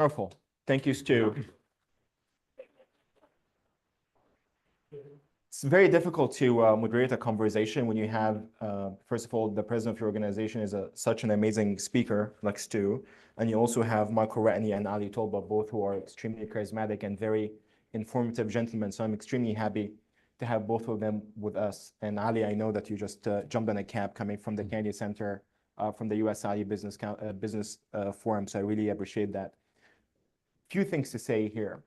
Wonderful. Thank you, Stu. It's very difficult to moderate a conversation when you have, first of all, the president of your organization is such an amazing speaker like Stu, and you also have Michael Ratney and Ali Tolba, both who are extremely charismatic and very informative gentlemen. So I'm extremely happy to have both of them with us. And Ali, I know that you just jumped on a cab coming from the Kennedy Center from the US Saudi Business Forum, so I really appreciate that. Few things to say here.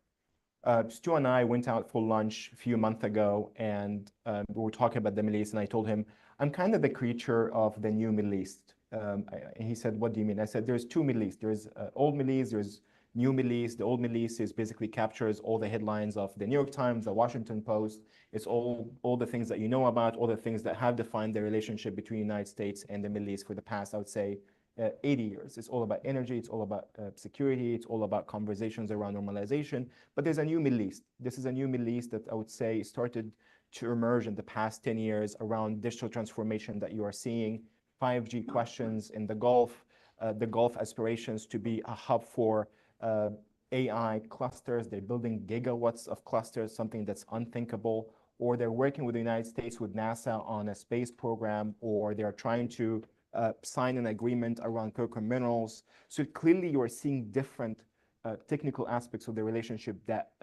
Stu and I went out for lunch a few months ago, and we were talking about the Middle East, and I told him, I'm kind of the creature of the new Middle East. And he said, what do you mean? I said, there's two Middle East. There's old Middle East, there's new Middle East. The old Middle East is basically captures all the headlines of the New York Times, the Washington Post. It's all the things that you know about, all the things that have defined the relationship between the United States and the Middle East for the past, I would say, 80 years. It's all about energy, it's all about security, it's all about conversations around normalization. But there's a new Middle East. This is a new Middle East that I would say started to emerge in the past 10 years around digital transformation that you are seeing, 5G questions in the Gulf aspirations to be a hub for AI clusters. They're building gigawatts of clusters, something that's unthinkable, or they're working with the United States, with NASA on a space program, or they're trying to sign an agreement around critical minerals. So clearly you are seeing different technical aspects of the relationship that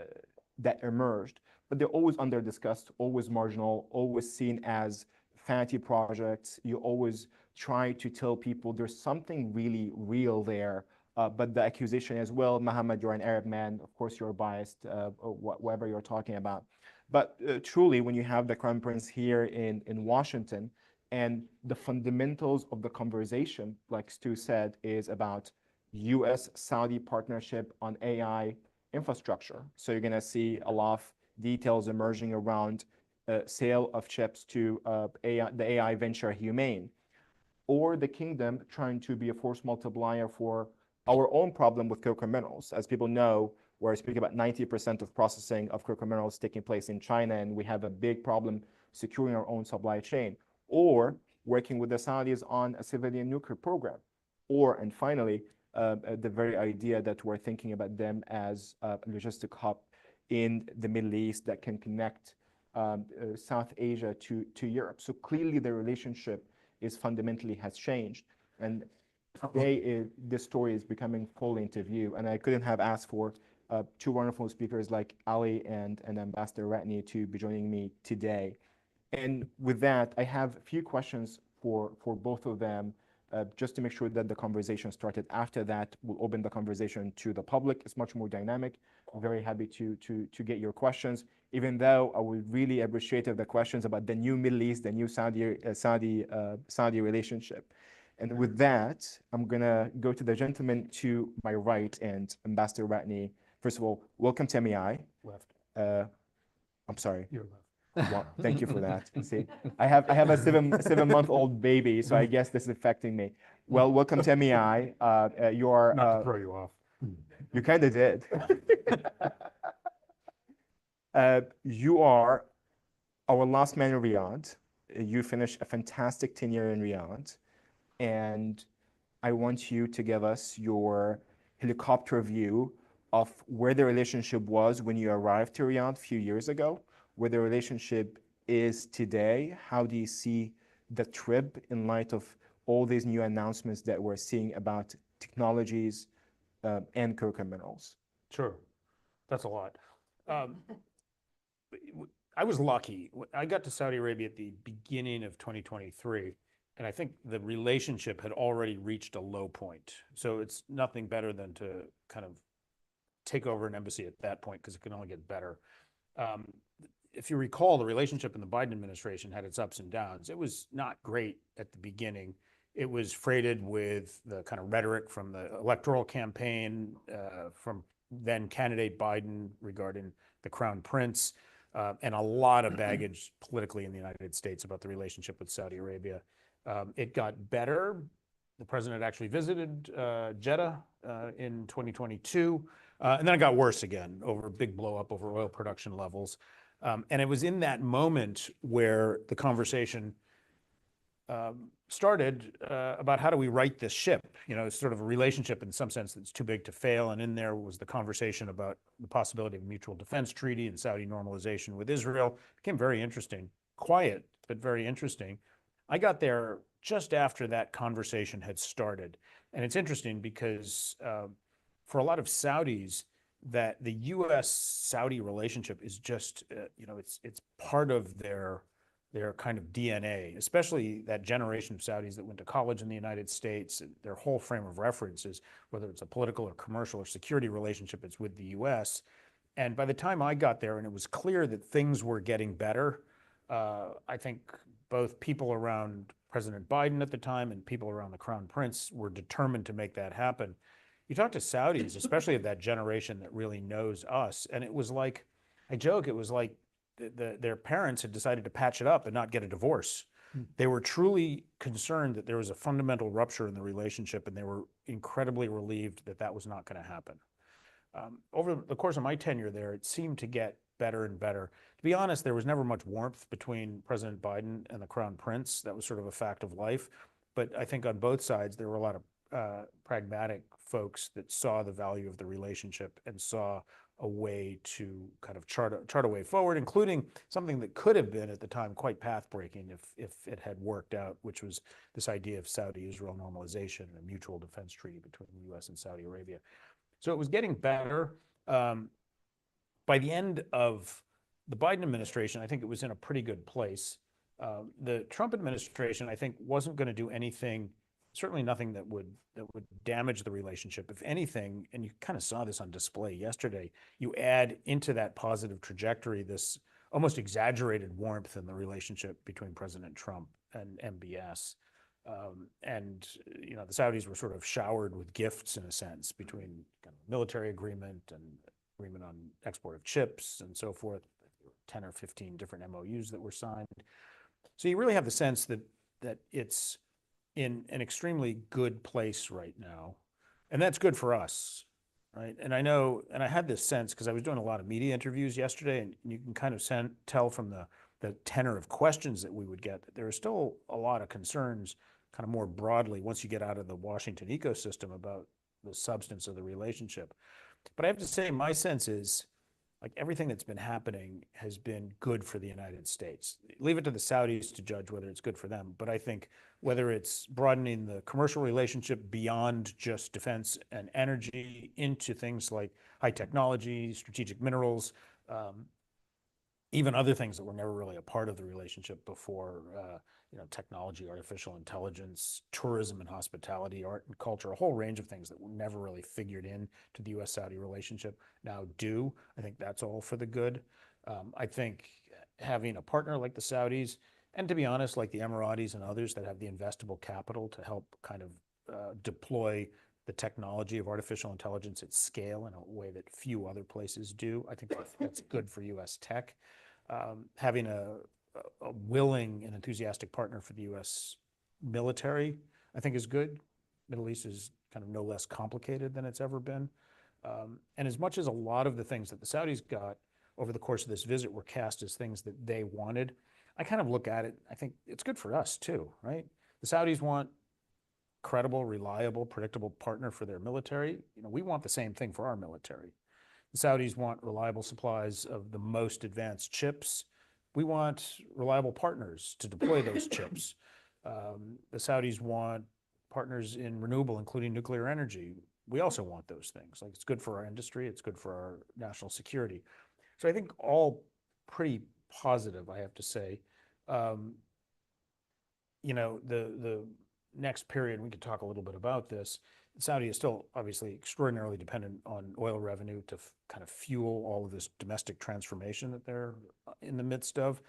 emerged, but they're always under discussed, always marginal, always seen as vanity projects. You always try to tell people there's something really real there, but the accusation as well, Mohammed, you're an Arab man, of course you're biased, whatever you're talking about. But truly, when you have the Crown Prince here in Washington, and the fundamentals of the conversation, like Stu said, is about US-Saudi partnership on AI infrastructure. So you're going to see a lot of details emerging around sale of chips to the AI venture Humane, or the kingdom trying to be a force multiplier for our own problem with critical minerals. As people know, we're speaking about 90% of processing of critical minerals taking place in China, and we have a big problem securing our own supply chain, or working with the Saudis on a civilian nuclear program, and finally, the very idea that we're thinking about them as a logistic hub in the Middle East that can connect South Asia to Europe. So clearly the relationship is fundamentally has changed. And today, this story is becoming fully into view. And I couldn't have asked for two wonderful speakers like Ali and Ambassador Ratney to be joining me today. And with that, I have a few questions for both of them, just to make sure that the conversation started. After that, we'll open the conversation to the public. It's much more dynamic. I'm very happy to get your questions, even though I would really appreciate the questions about the new Middle East, the new Saudi relationship. And with that, I'm gonna go to the gentleman to my right, and Ambassador Ratney. First of all, welcome to MEI. Left. I'm sorry. You're left. Well, thank you for that. See, I have a 7-month-old baby, so I guess this is affecting me. Well, welcome to MEI. You are not to throw you off. You kind of did. You are our last man in Riyadh. You finished a fantastic tenure in Riyadh, and I want you to give us your helicopter view of where the relationship was when you arrived to Riyadh a few years ago, where the relationship is today. How do you see the trip in light of all these new announcements that we're seeing about technologies and critical minerals? Sure, that's a lot. I was lucky. I got to Saudi Arabia at the beginning of 2023, and I think the relationship had already reached a low point. So it's nothing better than to kind of take over an embassy at that point, because it can only get better. If you recall, the relationship in the Biden administration had its ups and downs. It was not great at the beginning. It was freighted with the kind of rhetoric from the electoral campaign from then candidate Biden regarding the Crown Prince, and a lot of baggage politically in the United States about the relationship with Saudi Arabia. It got better. The president actually visited Jeddah in 2022, and then it got worse again over a big blow up over oil production levels. And it was in that moment where the conversation started about how do we right this ship? You know, it's sort of a relationship in some sense that's too big to fail. And in there was the conversation about the possibility of a mutual defense treaty and Saudi normalization with Israel. It became very interesting, quiet, but very interesting. I got there just after that conversation had started. And it's interesting because for a lot of Saudis, that the U.S.-Saudi relationship is just, you know, it's part of their kind of DNA, especially that generation of Saudis that went to college in the United States. Their whole frame of reference is whether it's a political or commercial or security relationship, it's with the US. And by the time I got there and it was clear that things were getting better, I think both people around President Biden at the time and people around the Crown Prince were determined to make that happen. You talk to Saudis, especially of that generation that really knows us, and it was like, I joke, it was like their parents had decided to patch it up and not get a divorce. They were truly concerned that there was a fundamental rupture in the relationship, and they were incredibly relieved that that was not going to happen. Over the course of my tenure there, it seemed to get better and better. To be honest, there was never much warmth between President Biden and the Crown Prince. That was sort of a fact of life. But I think on both sides, there were a lot of pragmatic folks that saw the value of the relationship and saw a way to kind of chart a way forward, including something that could have been at the time quite path-breaking if it had worked out, which was this idea of Saudi-Israel normalization and a mutual defense treaty between the U.S. and Saudi Arabia. So it was getting better. By the end of the Biden administration, I think it was in a pretty good place. The Trump administration, I think, wasn't going to do anything, certainly nothing that would damage the relationship. If anything, and you kind of saw this on display yesterday, you add into that positive trajectory this almost exaggerated warmth in the relationship between President Trump and MBS. And you know, the Saudis were sort of showered with gifts in a sense between kind of military agreement and agreement on export of chips and so forth, 10 or 15 different MOUs that were signed. So you really have the sense that it's in an extremely good place right now. And that's good for us, right? And I know, and I had this sense because I was doing a lot of media interviews yesterday, and you can kind of tell from the tenor of questions that we would get that there are still a lot of concerns kind of more broadly once you get out of the Washington ecosystem about the substance of the relationship. But I have to say, my sense is like everything that's been happening has been good for the United States. Leave it to the Saudis to judge whether it's good for them. But I think whether it's broadening the commercial relationship beyond just defense and energy into things like high technology, strategic minerals, even other things that were never really a part of the relationship before, you know, technology, artificial intelligence, tourism and hospitality, art and culture, a whole range of things that were never really figured in to the U.S.-Saudi relationship now do. I think that's all for the good. I think having a partner like the Saudis, and to be honest, like the Emiratis and others that have the investable capital to help kind of deploy the technology of artificial intelligence at scale in a way that few other places do, I think that's good for U.S. tech. Having a willing and enthusiastic partner for the U.S. military, I think is good. Middle East is kind of no less complicated than it's ever been. And as much as a lot of the things that the Saudis got over the course of this visit were cast as things that they wanted, I kind of look at it, I think it's good for us too, right? The Saudis want credible, reliable, predictable partner for their military. You know, we want the same thing for our military. The Saudis want reliable supplies of the most advanced chips. We want reliable partners to deploy those chips. The Saudis want partners in renewable, including nuclear energy. We also want those things. Like, it's good for our industry, it's good for our national security. So I think all pretty positive, I have to say. You know, the next period, we could talk a little bit about this. Saudi is still obviously extraordinarily dependent on oil revenue to kind of fuel all of this domestic transformation that they're in the midst of.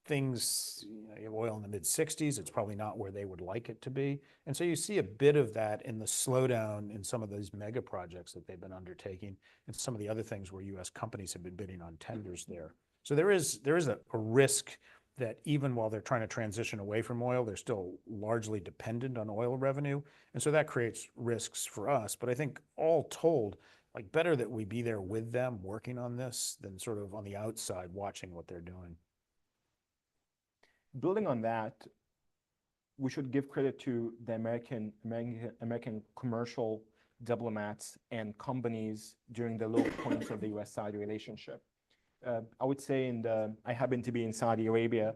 Things, you know, you have oil in the mid-60s, it's probably not where they would like it to be. And so you see a bit of that in the slowdown in some of those mega projects that they've been undertaking and some of the other things where US companies have been bidding on tenders there. So there is a risk that even while they're trying to transition away from oil, they're still largely dependent on oil revenue. And so that creates risks for us. But I think all told, like, better that we be there with them working on this than sort of on the outside watching what they're doing. Building on that, we should give credit to the American commercial diplomats and companies during the low points of the U.S.-Saudi relationship. I would say I happen to be in Saudi Arabia,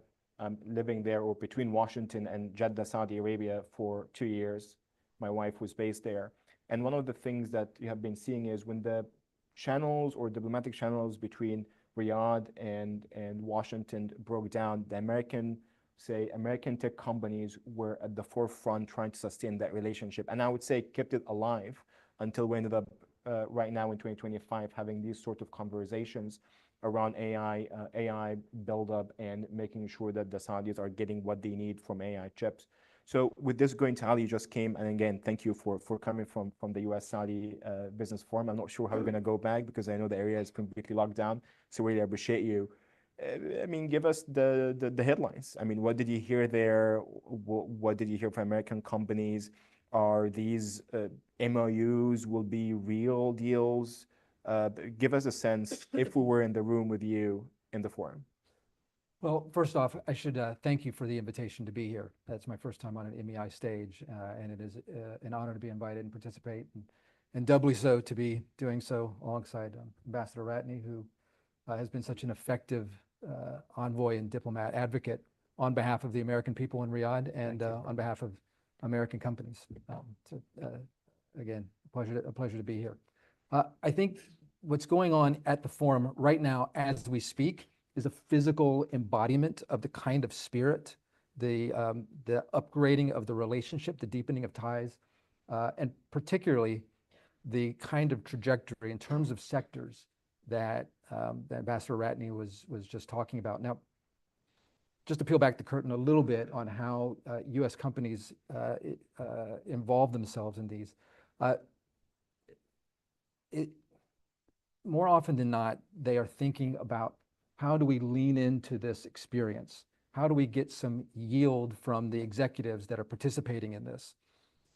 living there or between Washington and Jeddah, Saudi Arabia for 2 years. My wife was based there. And one of the things that you have been seeing is when the channels or diplomatic channels between Riyadh and Washington broke down, the American tech companies were at the forefront trying to sustain that relationship. And I would say kept it alive until we ended up right now in 2025 having these sort of conversations around AI buildup and making sure that the Saudis are getting what they need from AI chips. So with this going to Ali, just came, and again, thank you for coming from the US-Saudi Business Forum. I'm not sure how we're going to go back because I know the area is completely locked down. So really appreciate you. I mean, give us the headlines. I mean, what did you hear there? What did you hear from American companies? Are these MOUs will be real deals? Give us a sense if we were in the room with you in the forum. Well, first off, I should thank you for the invitation to be here. That's my first time on an MEI stage, and it is an honor to be invited and participate, and doubly so to be doing so alongside Ambassador Ratney, who has been such an effective envoy and diplomat advocate on behalf of the American people in Riyadh and on behalf of American companies. So again, a pleasure to be here. I think what's going on at the forum right now as we speak is a physical embodiment of the kind of spirit, the upgrading of the relationship, the deepening of ties, and particularly the kind of trajectory in terms of sectors that Ambassador Ratney was just talking about. Now, just to peel back the curtain a little bit on how U.S. companies involve themselves in these, more often than not, they are thinking about how do we lean into this experience? How do we get some yield from the executives that are participating in this?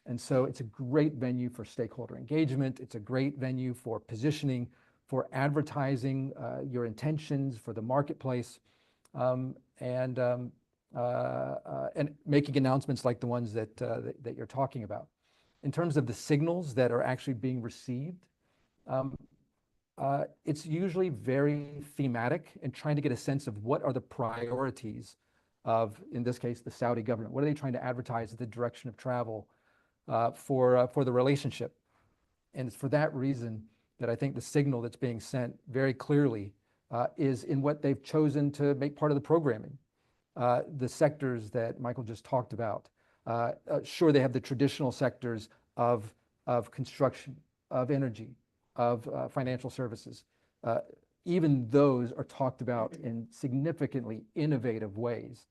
And so it's a great venue for stakeholder engagement. It's a great venue for positioning, for advertising your intentions for the marketplace, and making announcements like the ones that you're talking about. In terms of the signals that are actually being received, it's usually very thematic and trying to get a sense of what are the priorities of, in this case, the Saudi government. What are they trying to advertise as the direction of travel for the relationship? And it's for that reason that I think the signal that's being sent very clearly is in what they've chosen to make part of the programming. The sectors that Michael just talked about. Sure, they have the traditional sectors of construction, of energy, of financial services. Even those are talked about in significantly innovative ways,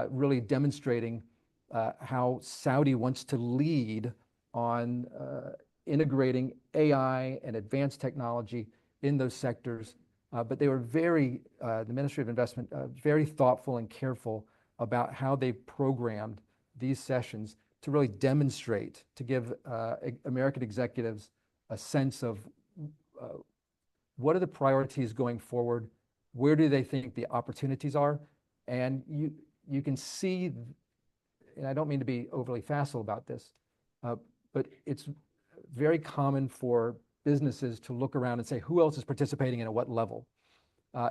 really demonstrating how Saudi wants to lead on integrating AI and advanced technology in those sectors. But they were the Ministry of Investment, very thoughtful and careful about how they programmed these sessions to really demonstrate, to give American executives a sense of what are the priorities going forward, where do they think the opportunities are, and you can see, and I don't mean to be overly facile about this, but it's very common for businesses to look around and say, who else is participating and at what level?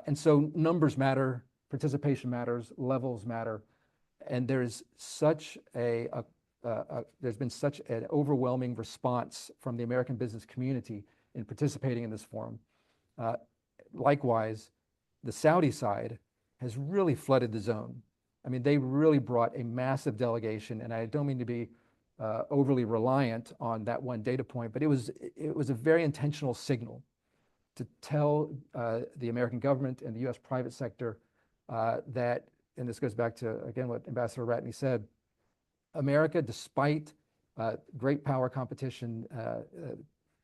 And so numbers matter, participation matters, levels matter, and there's been such an overwhelming response from the American business community in participating in this forum. Likewise, the Saudi side has really flooded the zone. I mean, they really brought a massive delegation, and I don't mean to be overly reliant on that one data point, but it was a very intentional signal to tell the American government and the U.S. private sector that, and this goes back to, again, what Ambassador Ratney said, America, despite great power competition,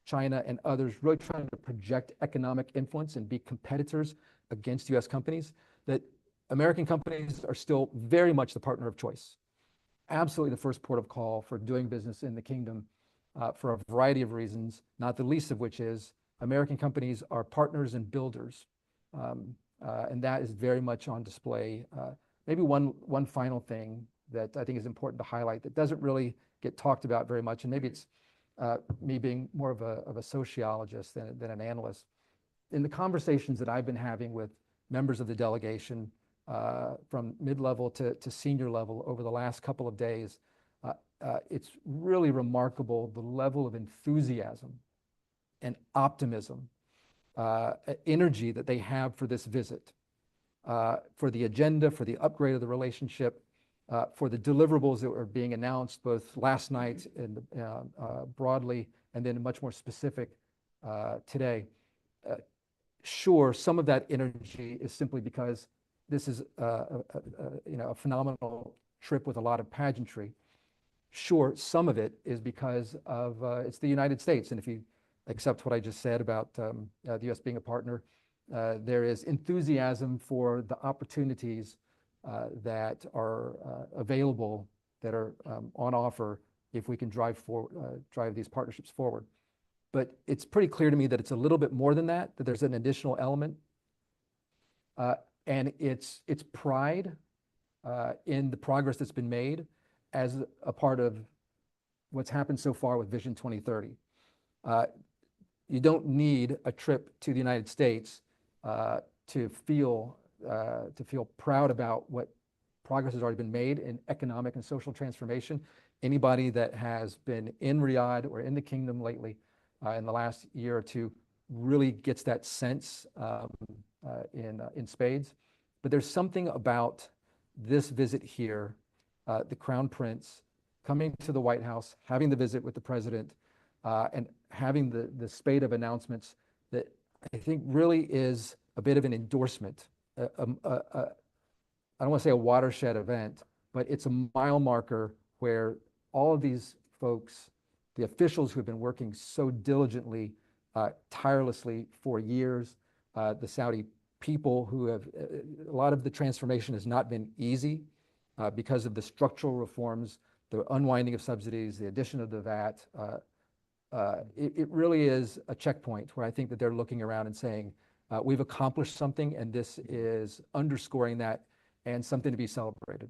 China and others really trying to project economic influence and be competitors against U.S. companies, that American companies are still very much the partner of choice. Absolutely the first port of call for doing business in the kingdom for a variety of reasons, not the least of which is American companies are partners and builders. And that is very much on display. Maybe one final thing that I think is important to highlight that doesn't really get talked about very much. And maybe it's me being more of a sociologist than an analyst. In the conversations that I've been having with members of the delegation, from mid-level to senior level over the last couple of days, it's really remarkable the level of enthusiasm and optimism, energy that they have for this visit, for the agenda, for the upgrade of the relationship, for the deliverables that were being announced both last night and broadly, and then much more specific today. Sure, some of that energy is simply because this is a phenomenal trip with a lot of pageantry. Sure, some of it is because of it's the United States, and if you accept what I just said about the U.S. being a partner, there is enthusiasm for the opportunities that are available, that are on offer if we can drive these partnerships forward. But it's pretty clear to me that it's a little bit more than that, that there's an additional element. And it's pride in the progress that's been made as a part of what's happened so far with Vision 2030. You don't need a trip to the United States to feel proud about what progress has already been made in economic and social transformation. Anybody that has been in Riyadh or in the kingdom lately in the last year or two really gets that sense in spades. But there's something about this visit here, the Crown Prince coming to the White House, having the visit with the president, and having the spate of announcements that I think really is a bit of an endorsement. I don't want to say a watershed event, but it's a mile marker where all of these folks, the officials who have been working so diligently, tirelessly for years, the Saudi people who have, a lot of the transformation has not been easy because of the structural reforms, the unwinding of subsidies, the addition of the VAT. It really is a checkpoint where I think that they're looking around and saying, we've accomplished something, and this is underscoring that and something to be celebrated.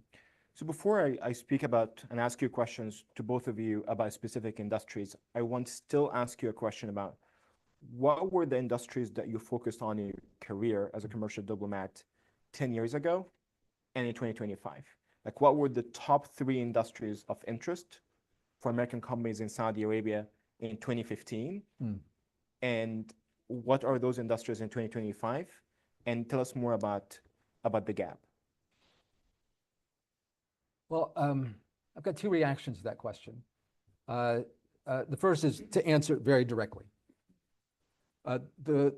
So before I speak about and ask you questions to both of you about specific industries, I want to still ask you a question about what were the industries that you focused on in your career as a commercial diplomat 10 years ago and in 2025? Like, what were the top 3 industries of interest for American companies in Saudi Arabia in 2015? And what are those industries in 2025? And tell us more about the gap. Well, I've got 2 reactions to that question. The first is to answer it very directly. The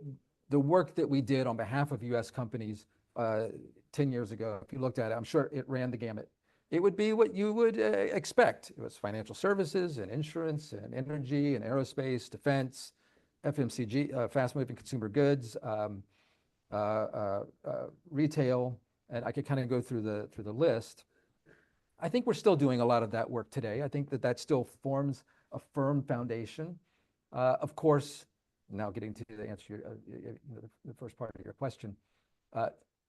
work that we did on behalf of U.S. companies 10 years ago, if you looked at it, I'm sure it ran the gamut. It would be what you would expect. It was financial services and insurance and energy and aerospace, defense, FMCG, fast-moving consumer goods, retail, and I could kind of go through the list. I think we're still doing a lot of that work today. I think that still forms a firm foundation. Of course, now getting to the answer, the first part of your question,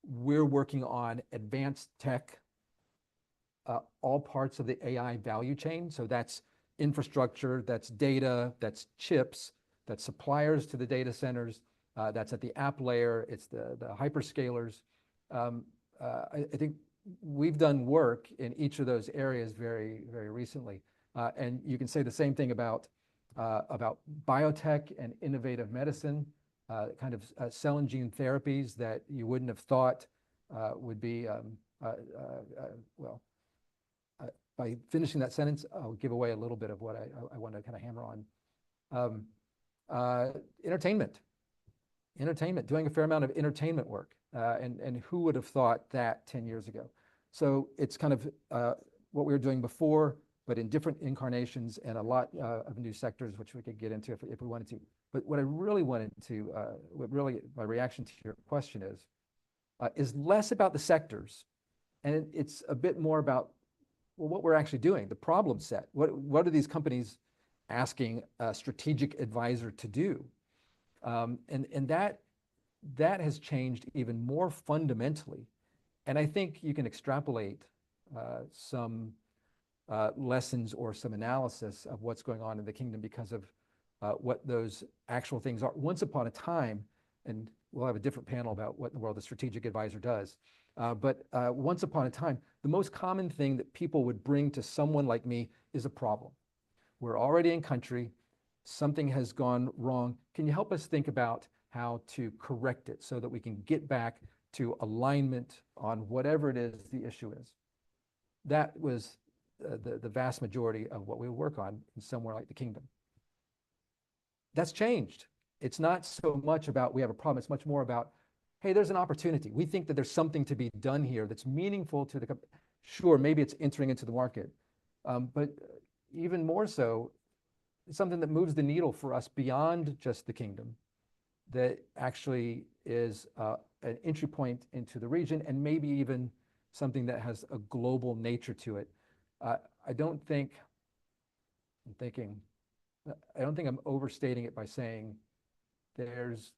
we're working on advanced tech, all parts of the AI value chain. So that's infrastructure, that's data, that's chips, that's suppliers to the data centers, that's at the app layer, it's the hyperscalers. I think we've done work in each of those areas very, very recently. And you can say the same thing about biotech and innovative medicine, kind of cell and gene therapies that you wouldn't have thought would be, by finishing that sentence, I'll give away a little bit of what I want to kind of hammer on. Entertainment, doing a fair amount of entertainment work. And who would have thought that 10 years ago? So it's kind of what we were doing before, but in different incarnations and a lot of new sectors, which we could get into if we wanted to. But what I really wanted to, my reaction to your question is less about the sectors, and it's a bit more about, well, what we're actually doing, the problem set. What are these companies asking a strategic advisor to do? And that has changed even more fundamentally. And I think you can extrapolate some lessons or some analysis of what's going on in the kingdom because of what those actual things are. Once upon a time, and we'll have a different panel about what in the world the strategic advisor does, but once upon a time, the most common thing that people would bring to someone like me is a problem. We're already in country, something has gone wrong. Can you help us think about how to correct it so that we can get back to alignment on whatever it is the issue is? That was the vast majority of what we work on in somewhere like the kingdom. That's changed. It's not so much about we have a problem, it's much more about, hey, there's an opportunity. We think that there's something to be done here that's meaningful to the company. Sure, maybe it's entering into the market, but even more so, it's something that moves the needle for us beyond just the kingdom, that actually is an entry point into the region and maybe even something that has a global nature to it. I don't think I'm overstating it by saying there's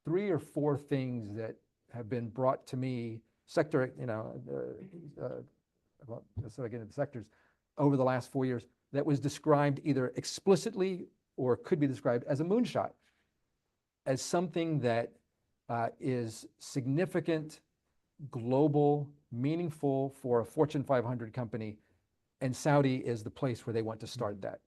3 or 4 things that have been brought to me, sector, so I get into the sectors, over the last 4 years, that was described either explicitly or could be described as a moonshot, as something that is significant, global, meaningful for a Fortune 500 company, and Saudi is the place where they want to start that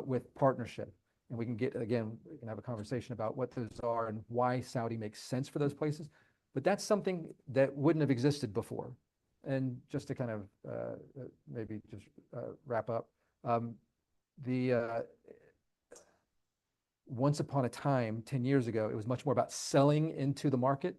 with partnership. And we can get, again, we can have a conversation about what those are and why Saudi makes sense for those places. But that's something that wouldn't have existed before. And just to kind of maybe just wrap up, once upon a time, 10 years ago, it was much more about selling into the market.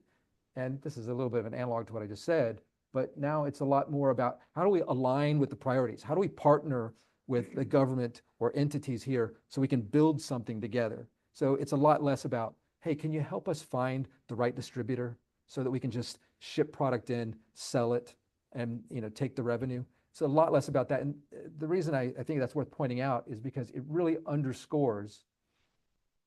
And this is a little bit of an analog to what I just said, but now it's a lot more about how do we align with the priorities? How do we partner with the government or entities here so we can build something together? So it's a lot less about, hey, can you help us find the right distributor so that we can just ship product in, sell it, and take the revenue? It's a lot less about that. And the reason I think that's worth pointing out is because it really underscores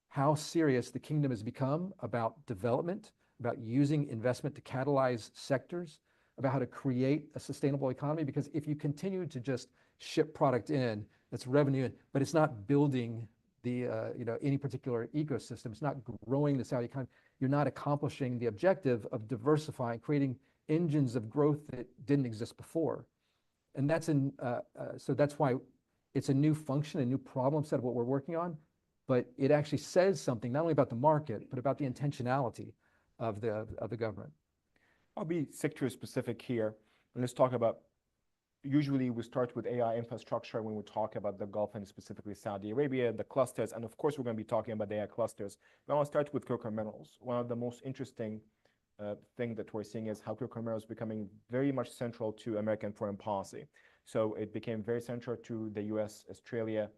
how serious the kingdom has become about development, about using investment to catalyze sectors, about how to create a sustainable economy. Because if you continue to just ship product in, that's revenue in, but it's not building the any particular ecosystem, it's not growing the Saudi economy, you're not accomplishing the objective of diversifying, creating engines of growth that didn't exist before. And that's so that's why it's a new function, a new problem set of what we're working on, but it actually says something not only about the market, but about the intentionality of the government. I'll be sector specific here. And let's talk about, usually we start with AI infrastructure when we talk about the Gulf and specifically Saudi Arabia, the clusters. And of course, we're going to be talking about the AI clusters. But I want to start with critical minerals. One of the most interesting thing that we're seeing is how critical minerals becoming very much central to American foreign policy. So it became very central to the US-Australia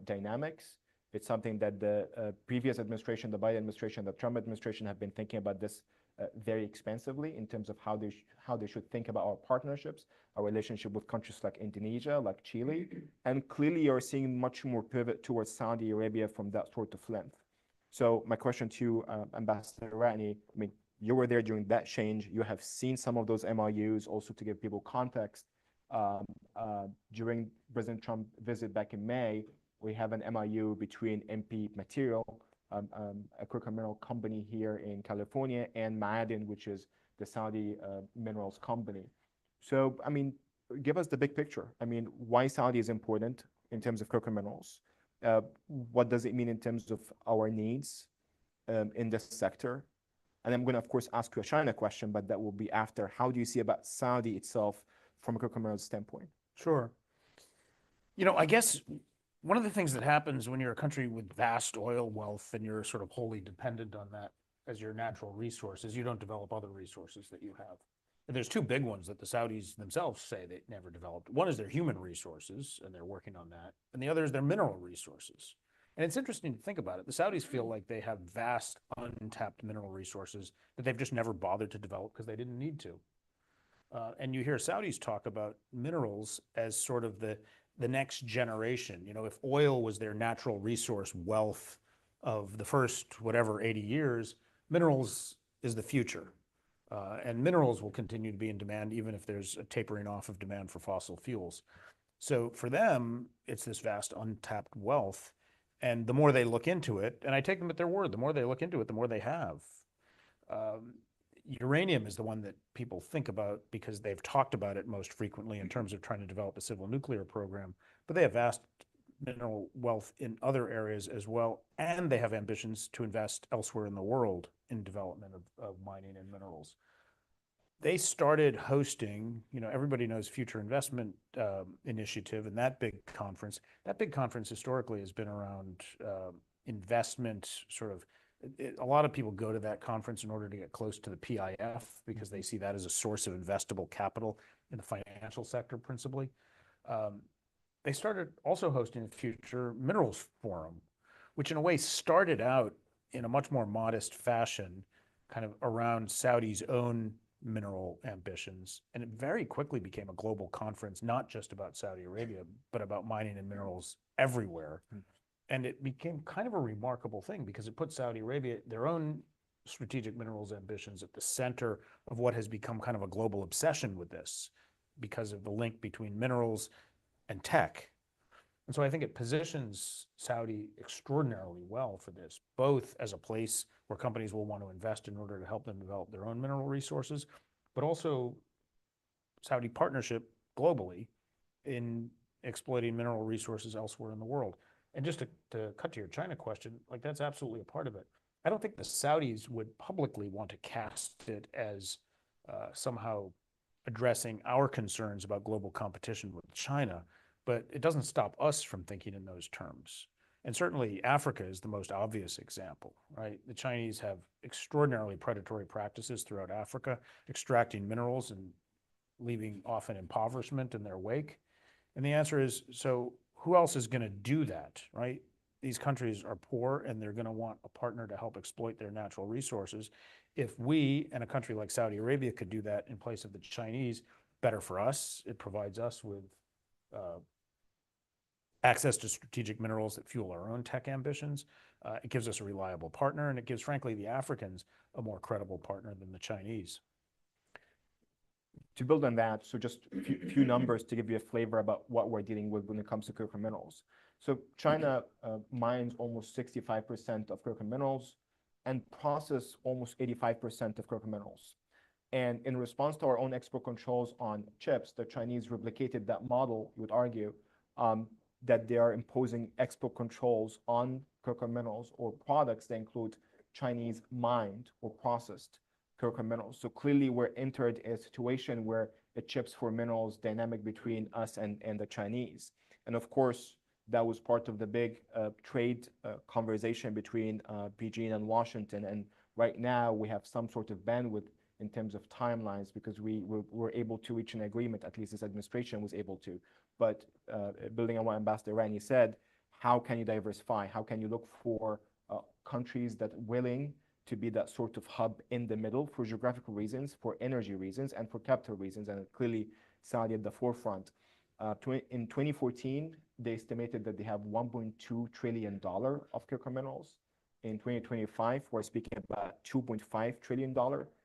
dynamics. It's something that the previous administration, the Biden administration, the Trump administration have been thinking about this very expansively in terms of how they should think about our partnerships, our relationship with countries like Indonesia, like Chile, and clearly you're seeing much more pivot towards Saudi Arabia from that sort of length. So my question to you, Ambassador Ratney, I mean, you were there during that change. You have seen some of those MOUs. Also, to give people context, during President Trump's visit back in May, we have an MOU between MP Material, a critical mineral company here in California, and Ma'aden, which is the Saudi minerals company. So, I mean, give us the big picture. I mean, why Saudi is important in terms of critical minerals? What does it mean in terms of our needs in this sector? And I'm going to, of course, ask you a China question, but that will be after. How do you see about Saudi itself from a critical minerals standpoint? Sure. I guess one of the things that happens when you're a country with vast oil wealth and you're sort of wholly dependent on that as your natural resource is you don't develop other resources that you have. And there's 2 big ones that the Saudis themselves say they never developed. One is their human resources, and they're working on that. And the other is their mineral resources. And it's interesting to think about it. The Saudis feel like they have vast untapped mineral resources that they've just never bothered to develop because they didn't need to. And you hear Saudis talk about minerals as sort of the next generation. If oil was their natural resource wealth of the first, 80 years, minerals is the future. And minerals will continue to be in demand even if there's a tapering off of demand for fossil fuels. So for them, it's this vast untapped wealth. And the more they look into it, and I take them at their word, the more they look into it, the more they have. Um, Uranium is the one that people think about because they've talked about it most frequently in terms of trying to develop a civil nuclear program, but they have vast mineral wealth in other areas as well, and they have ambitions to invest elsewhere in the world in development of mining and minerals. They started hosting, everybody knows Future Investment Initiative and that big conference. That big conference historically has been around investment sort of a lot of people go to that conference in order to get close to the PIF because they see that as a source of investable capital in the financial sector principally. They started also hosting a Future Minerals Forum, which in a way started out in a much more modest fashion, kind of around Saudi's own mineral ambitions. And it very quickly became a global conference, not just about Saudi Arabia, but about mining and minerals everywhere. And it became kind of a remarkable thing because it put Saudi Arabia, their own strategic minerals ambitions, at the center of what has become kind of a global obsession with this because of the link between minerals and tech. And so I think it positions Saudi extraordinarily well for this, both as a place where companies will want to invest in order to help them develop their own mineral resources, but also Saudi partnership globally in exploiting mineral resources elsewhere in the world. And just to cut to your China question, like that's absolutely a part of it. I don't think the Saudis would publicly want to cast it as somehow addressing our concerns about global competition with China, but it doesn't stop us from thinking in those terms. And certainly Africa is the most obvious example, right? The Chinese have extraordinarily predatory practices throughout Africa, extracting minerals and leaving often impoverishment in their wake. And the answer is, so who else is going to do that, right? These countries are poor and they're going to want a partner to help exploit their natural resources. If we and a country like Saudi Arabia could do that in place of the Chinese, better for us. It provides us with access to strategic minerals that fuel our own tech ambitions. It gives us a reliable partner, and it gives, frankly, the Africans a more credible partner than the Chinese. To build on that, so just a few numbers to give you a flavor about what we're dealing with when it comes to critical minerals. So China mines almost 65% of critical minerals and process almost 85% of critical minerals. And in response to our own export controls on chips, the Chinese replicated that model, you would argue, that they are imposing export controls on critical minerals or products that include Chinese mined or processed critical minerals. So clearly we're entered a situation where the chips for minerals dynamic between us and the Chinese. And of course, that was part of the big trade conversation between Beijing and Washington. And right now we have some sort of bandwidth in terms of timelines because we were able to reach an agreement, at least this administration was able to. But building on what Ambassador Rani said, how can you diversify? How can you look for countries that are willing to be that sort of hub in the middle for geographical reasons, for energy reasons, and for capital reasons, and clearly Saudi at the forefront. In 2014, they estimated that they have $1.2 trillion of critical minerals. In 2025, we're speaking about $2.5 trillion.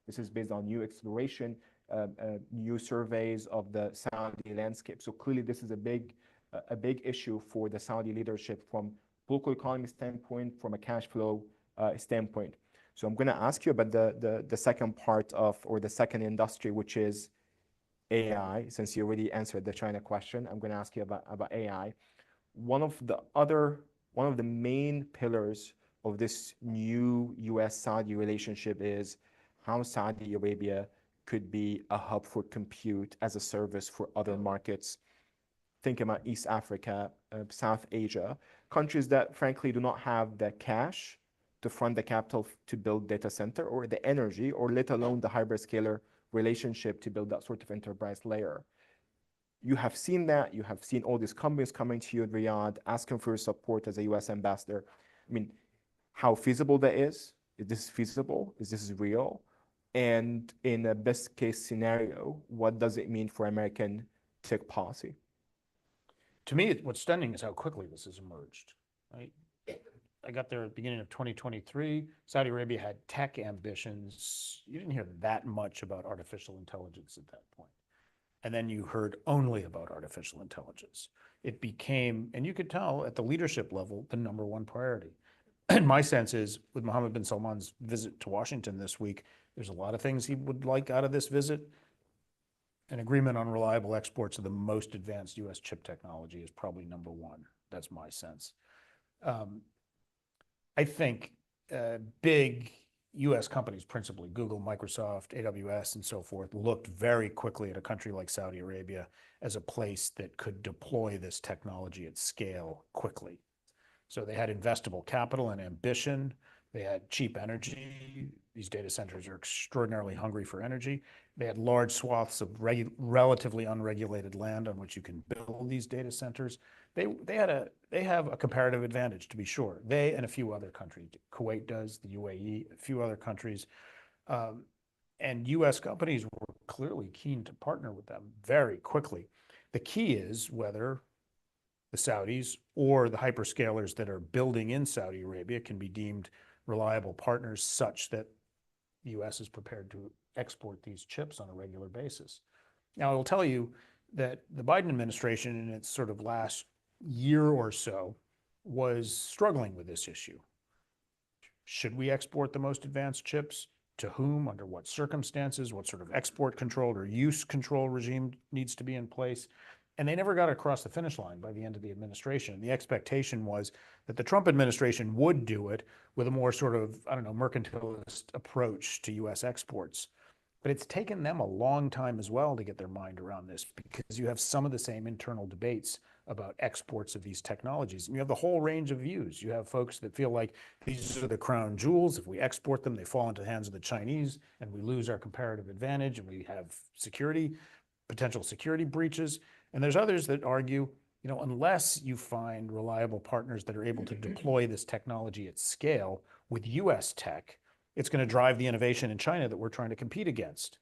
This is based on new exploration, new surveys of the Saudi landscape. So clearly, this is a big issue for the Saudi leadership from political economy standpoint, from a cash flow standpoint. So I'm going to ask you about the second part of, or the second industry, which is AI. Since you already answered the China question, I'm going to ask you about AI. One of the main pillars of this new US-Saudi relationship is how Saudi Arabia could be a hub for compute as a service for other markets. Think about East Africa, South Asia, countries that frankly do not have the cash to fund the capital to build data center or the energy, or let alone the hyperscaler relationship to build that sort of enterprise layer. You have seen that. You have seen all these companies coming to you in Riyadh, asking for your support as a US ambassador. I mean, how feasible that is? Is this feasible? Is this real? And in a best case scenario, what does it mean for American tech policy? To me, what's stunning is how quickly this has emerged, right? I got there at the beginning of 2023. Saudi Arabia had tech ambitions. You didn't hear that much about artificial intelligence at that point. And then you heard only about artificial intelligence. It became, and you could tell at the leadership level, the #1 priority. And my sense is, with Mohammed bin Salman's visit to Washington this week, there's a lot of things he would like out of this visit. An agreement on reliable exports of the most advanced U.S. chip technology is probably #1. That's my sense. I think big U.S. companies, principally Google, Microsoft, AWS, and so forth, looked very quickly at a country like Saudi Arabia as a place that could deploy this technology at scale quickly. So they had investable capital and ambition. They had cheap energy. These data centers are extraordinarily hungry for energy. They had large swaths of relatively unregulated land on which you can build these data centers. They have a comparative advantage, to be sure. They and a few other countries, Kuwait does, the UAE, a few other countries, and U.S. companies were clearly keen to partner with them very quickly. The key is whether the Saudis or the hyperscalers that are building in Saudi Arabia can be deemed reliable partners such that the U.S. is prepared to export these chips on a regular basis. Now, I will tell you that the Biden administration in its sort of last year or so was struggling with this issue. Should we export the most advanced chips? To whom, under what circumstances, what sort of export control or use control regime needs to be in place? And they never got across the finish line by the end of the administration. The expectation was that the Trump administration would do it with a more sort of, I don't know, mercantilist approach to U.S. exports. But it's taken them a long time as well to get their mind around this, because you have some of the same internal debates about exports of these technologies. And you have the whole range of views. You have folks that feel like these are the crown jewels. If we export them, they fall into the hands of the Chinese and we lose our comparative advantage and we have potential security breaches. And there's others that argue, unless you find reliable partners that are able to deploy this technology at scale with US tech, it's going to drive the innovation in China that we're trying to compete against.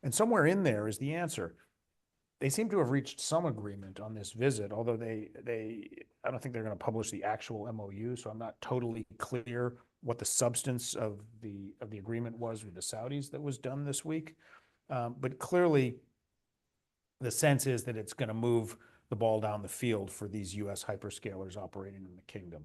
And somewhere in there is the answer. They seem to have reached some agreement on this visit, although I don't think they're going to publish the actual MOU, so I'm not totally clear what the substance of the agreement was with the Saudis that was done this week. But clearly, the sense is that it's going to move the ball down the field for these U.S. hyperscalers operating in the kingdom.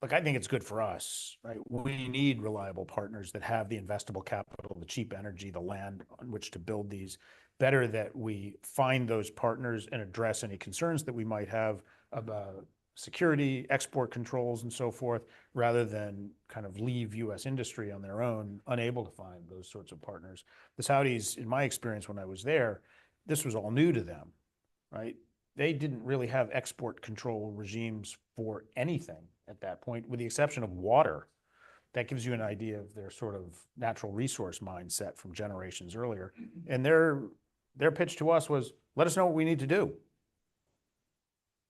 Look, I think it's good for us, right? We need reliable partners that have the investable capital, the cheap energy, the land on which to build these. Better that we find those partners and address any concerns that we might have about security, export controls, and so forth, rather than kind of leave U.S. industry on their own, unable to find those sorts of partners. The Saudis, in my experience when I was there, this was all new to them, right? They didn't really have export control regimes for anything at that point, with the exception of water. That gives you an idea of their sort of natural resource mindset from generations earlier. And their pitch to us was, let us know what we need to do.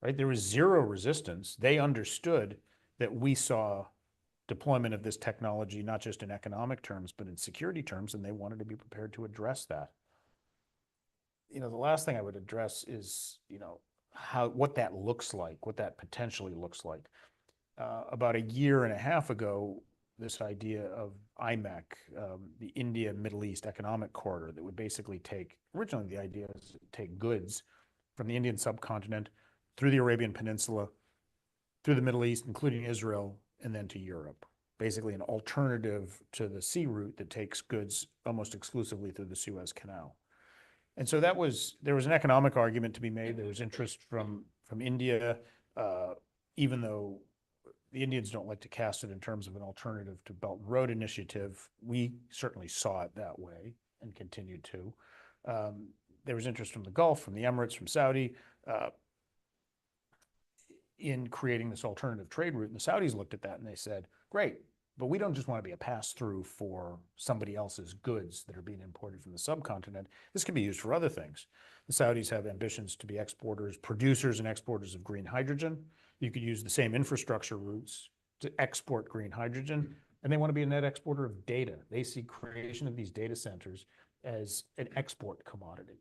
Right? There was zero resistance. They understood that we saw deployment of this technology, not just in economic terms, but in security terms, and they wanted to be prepared to address that. The last thing I would address is, what that looks like, what that potentially looks like. About a year and a half ago, this idea of IMEC, the India Middle East Economic Corridor, that would basically originally the idea is to take goods from the Indian subcontinent through the Arabian Peninsula, through the Middle East, including Israel, and then to Europe. Basically an alternative to the sea route that takes goods almost exclusively through the Suez Canal. And so there was an economic argument to be made. There was interest from India, even though the Indians don't like to cast it in terms of an alternative to Belt and Road Initiative. We certainly saw it that way and continued to. There was interest from the Gulf, from the Emirates, from Saudi, in creating this alternative trade route. And the Saudis looked at that and they said, great, but we don't just want to be a pass-through for somebody else's goods that are being imported from the subcontinent. This can be used for other things. The Saudis have ambitions to be producers and exporters of green hydrogen. You could use the same infrastructure routes to export green hydrogen, and they want to be a net exporter of data. They see creation of these data centers as an export commodity.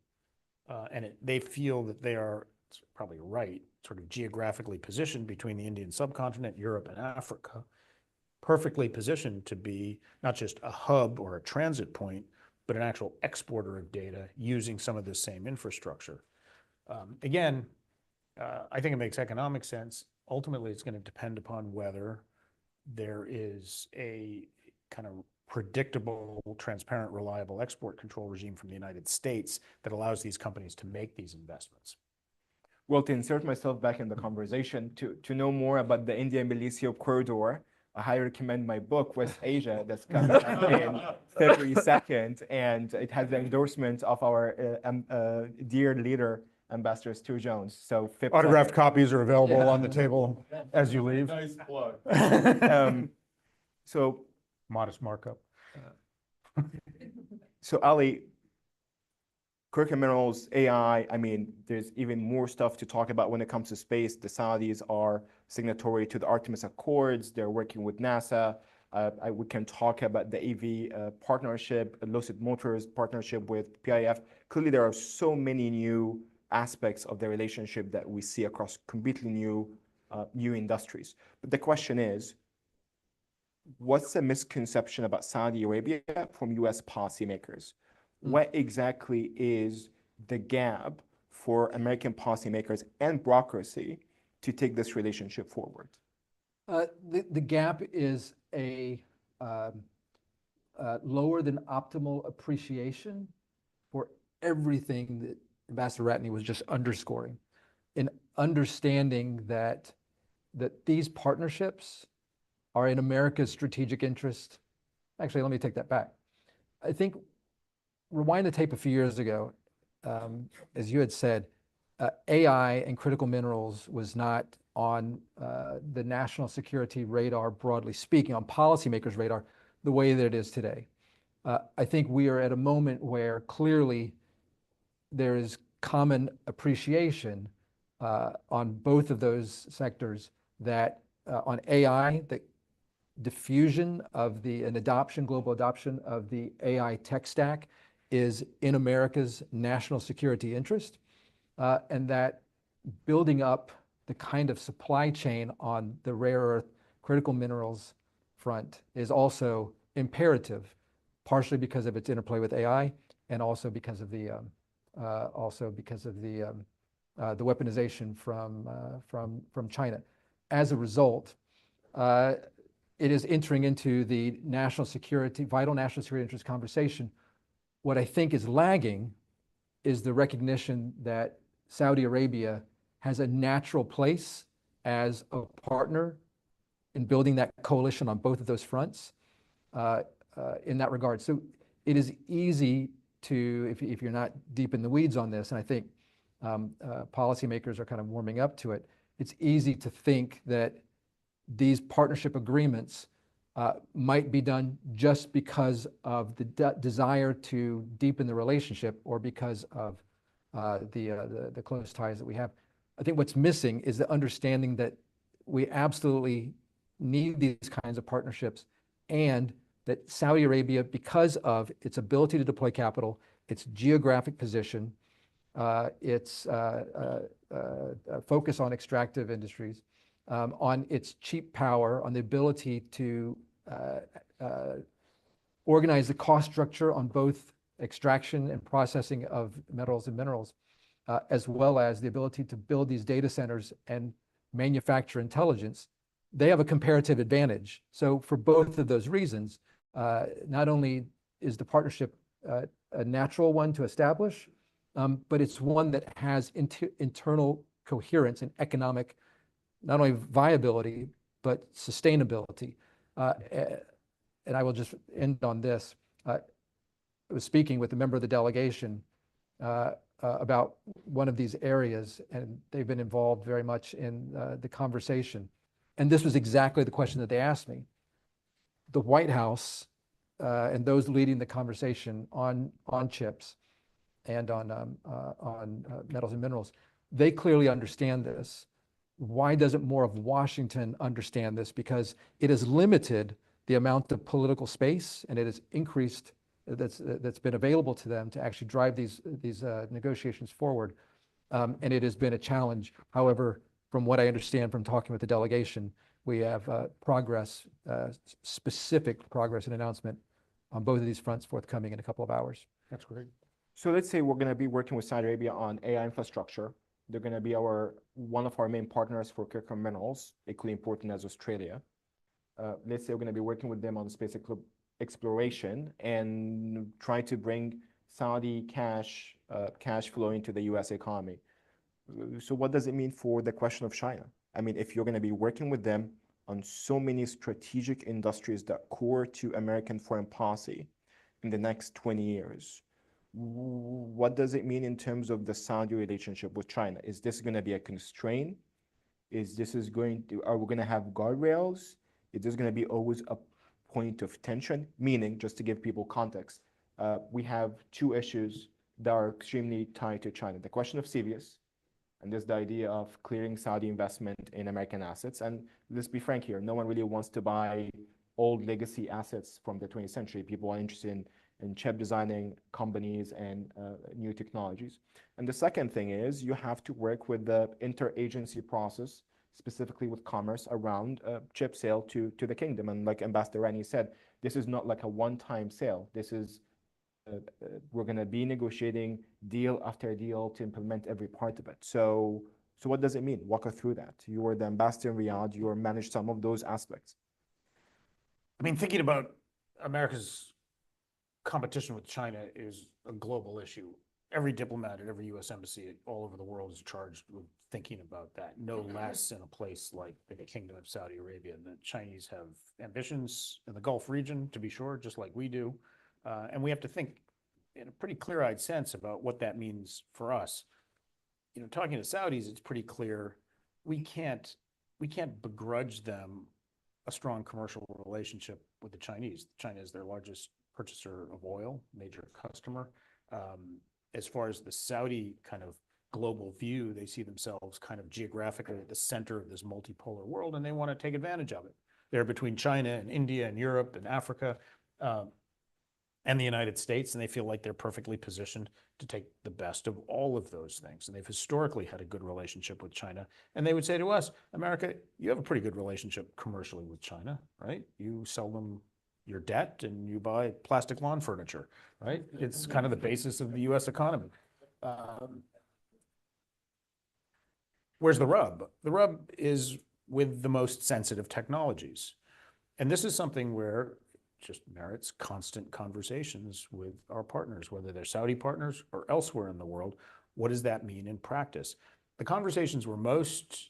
And they feel that they are it's probably right, sort of geographically positioned between the Indian subcontinent, Europe, and Africa, perfectly positioned to be not just a hub or a transit point, but an actual exporter of data using some of the same infrastructure. Again, I think it makes economic sense. Ultimately, it's going to depend upon whether there is a kind of predictable, transparent, reliable export control regime from the United States that allows these companies to make these investments. Well, to insert myself back in the conversation, to know more about the India-Malaysia corridor, I highly recommend my book, West Asia, that's coming out in February 2nd, and it has the endorsement of our dear leader, Ambassador Stu Jones. So autographed copies are available on the table as you leave. Nice plug. So Modest markup. So Ali, critical minerals, AI, I mean, there's even more stuff to talk about when it comes to space. The Saudis are signatory to the Artemis Accords. They're working with NASA. We can talk about the EV partnership, Lucid Motors partnership with PIF. Clearly, there are so many new aspects of the relationship that we see across completely new industries. But the question is, what's the misconception about Saudi Arabia from US policymakers? What exactly is the gap for American policymakers and bureaucracy to take this relationship forward? The gap is a lower than optimal appreciation for everything that Ambassador Ratney was just underscoring, in understanding that these partnerships are in America's strategic interest. Actually, let me take that back. I think, rewind the tape a few years ago, as you had said, AI and critical minerals was not on the national security radar, broadly speaking, on policymakers' radar, the way that it is today. I think we are at a moment where clearly there is common appreciation on both of those sectors that on AI, the diffusion of and adoption, global adoption of the AI tech stack is in America's national security interest, and that building up the kind of supply chain on the rare earth critical minerals front is also imperative, partially because of its interplay with AI, and also because of the the weaponization from China. As a result, it is entering into the national security, vital national security interest conversation. What I think is lagging is the recognition that Saudi Arabia has a natural place as a partner in building that coalition on both of those fronts in that regard. So it is easy to, if you're not deep in the weeds on this, and I think policymakers are kind of warming up to it, it's easy to think that these partnership agreements might be done just because of the desire to deepen the relationship or because of the close ties that we have. I think what's missing is the understanding that we absolutely need these kinds of partnerships, and that Saudi Arabia, because of its ability to deploy capital, its geographic position, its focus on extractive industries, on its cheap power, on the ability to organize the cost structure on both extraction and processing of metals and minerals, as well as the ability to build these data centers and manufacture intelligence. They have a comparative advantage. So for both of those reasons, not only is the partnership a natural one to establish, but it's one that has internal coherence and economic, not only viability, but sustainability. And I will just end on this. I was speaking with a member of the delegation about one of these areas, and they've been involved very much in the conversation. And this was exactly the question that they asked me. The White House and those leading the conversation on chips and on metals and minerals, they clearly understand this. Why doesn't more of Washington understand this? Because it has limited the amount of political space, and it has increased that's been available to them to actually drive these negotiations forward. and it has been a challenge. However, from what I understand from talking with the delegation, we have progress, specific progress and announcement on both of these fronts forthcoming in a couple of hours. That's great. So let's say we're going to be working with Saudi Arabia on AI infrastructure. They're going to be one of our main partners for critical minerals, equally important as Australia. Let's say we're going to be working with them on space exploration and try to bring Saudi cash flow into the U.S. economy. So what does it mean for the question of China? I mean, if you're going to be working with them on so many strategic industries that core to American foreign policy in the next 20 years, what does it mean in terms of the Saudi relationship with China? Is this going to be a constraint? Are we going to have guardrails? Is this going to be always a point of tension? Meaning, just to give people context, we have two issues that are extremely tied to China. The question of CVS, and there's the idea of clearing Saudi investment in American assets. And let's be frank here, no one really wants to buy old legacy assets from the 20th century. People are interested in chip designing companies and new technologies. And the second thing is you have to work with the interagency process, specifically with commerce around chip sale to the kingdom. And like Ambassador Rani said, this is not like a one-time sale. This is we're going to be negotiating deal after deal to implement every part of it. So what does it mean? Walk us through that. You were the ambassador in Riyadh. You managed some of those aspects. I mean, thinking about America's competition with China is a global issue. Every diplomat at every U.S. embassy all over the world is charged with thinking about that, no less in a place like the Kingdom of Saudi Arabia. The Chinese have ambitions in the Gulf region, to be sure, just like we do. And we have to think in a pretty clear-eyed sense about what that means for us. You know, talking to Saudis, it's pretty clear we can't begrudge them a strong commercial relationship with the Chinese. China is their largest purchaser of oil, major customer. As far as the Saudi kind of global view, they see themselves kind of geographically at the center of this multipolar world, and they want to take advantage of it. They're between China and India and Europe and Africa and the United States, and they feel like they're perfectly positioned to take the best of all of those things. And they've historically had a good relationship with China. And they would say to us, America, you have a pretty good relationship commercially with China, right? You sell them your debt and you buy plastic lawn furniture, right? It's kind of the basis of the US economy. Where's the rub? The rub is with the most sensitive technologies. And this is something where just merits constant conversations with our partners, whether they're Saudi partners or elsewhere in the world. What does that mean in practice? The conversations were most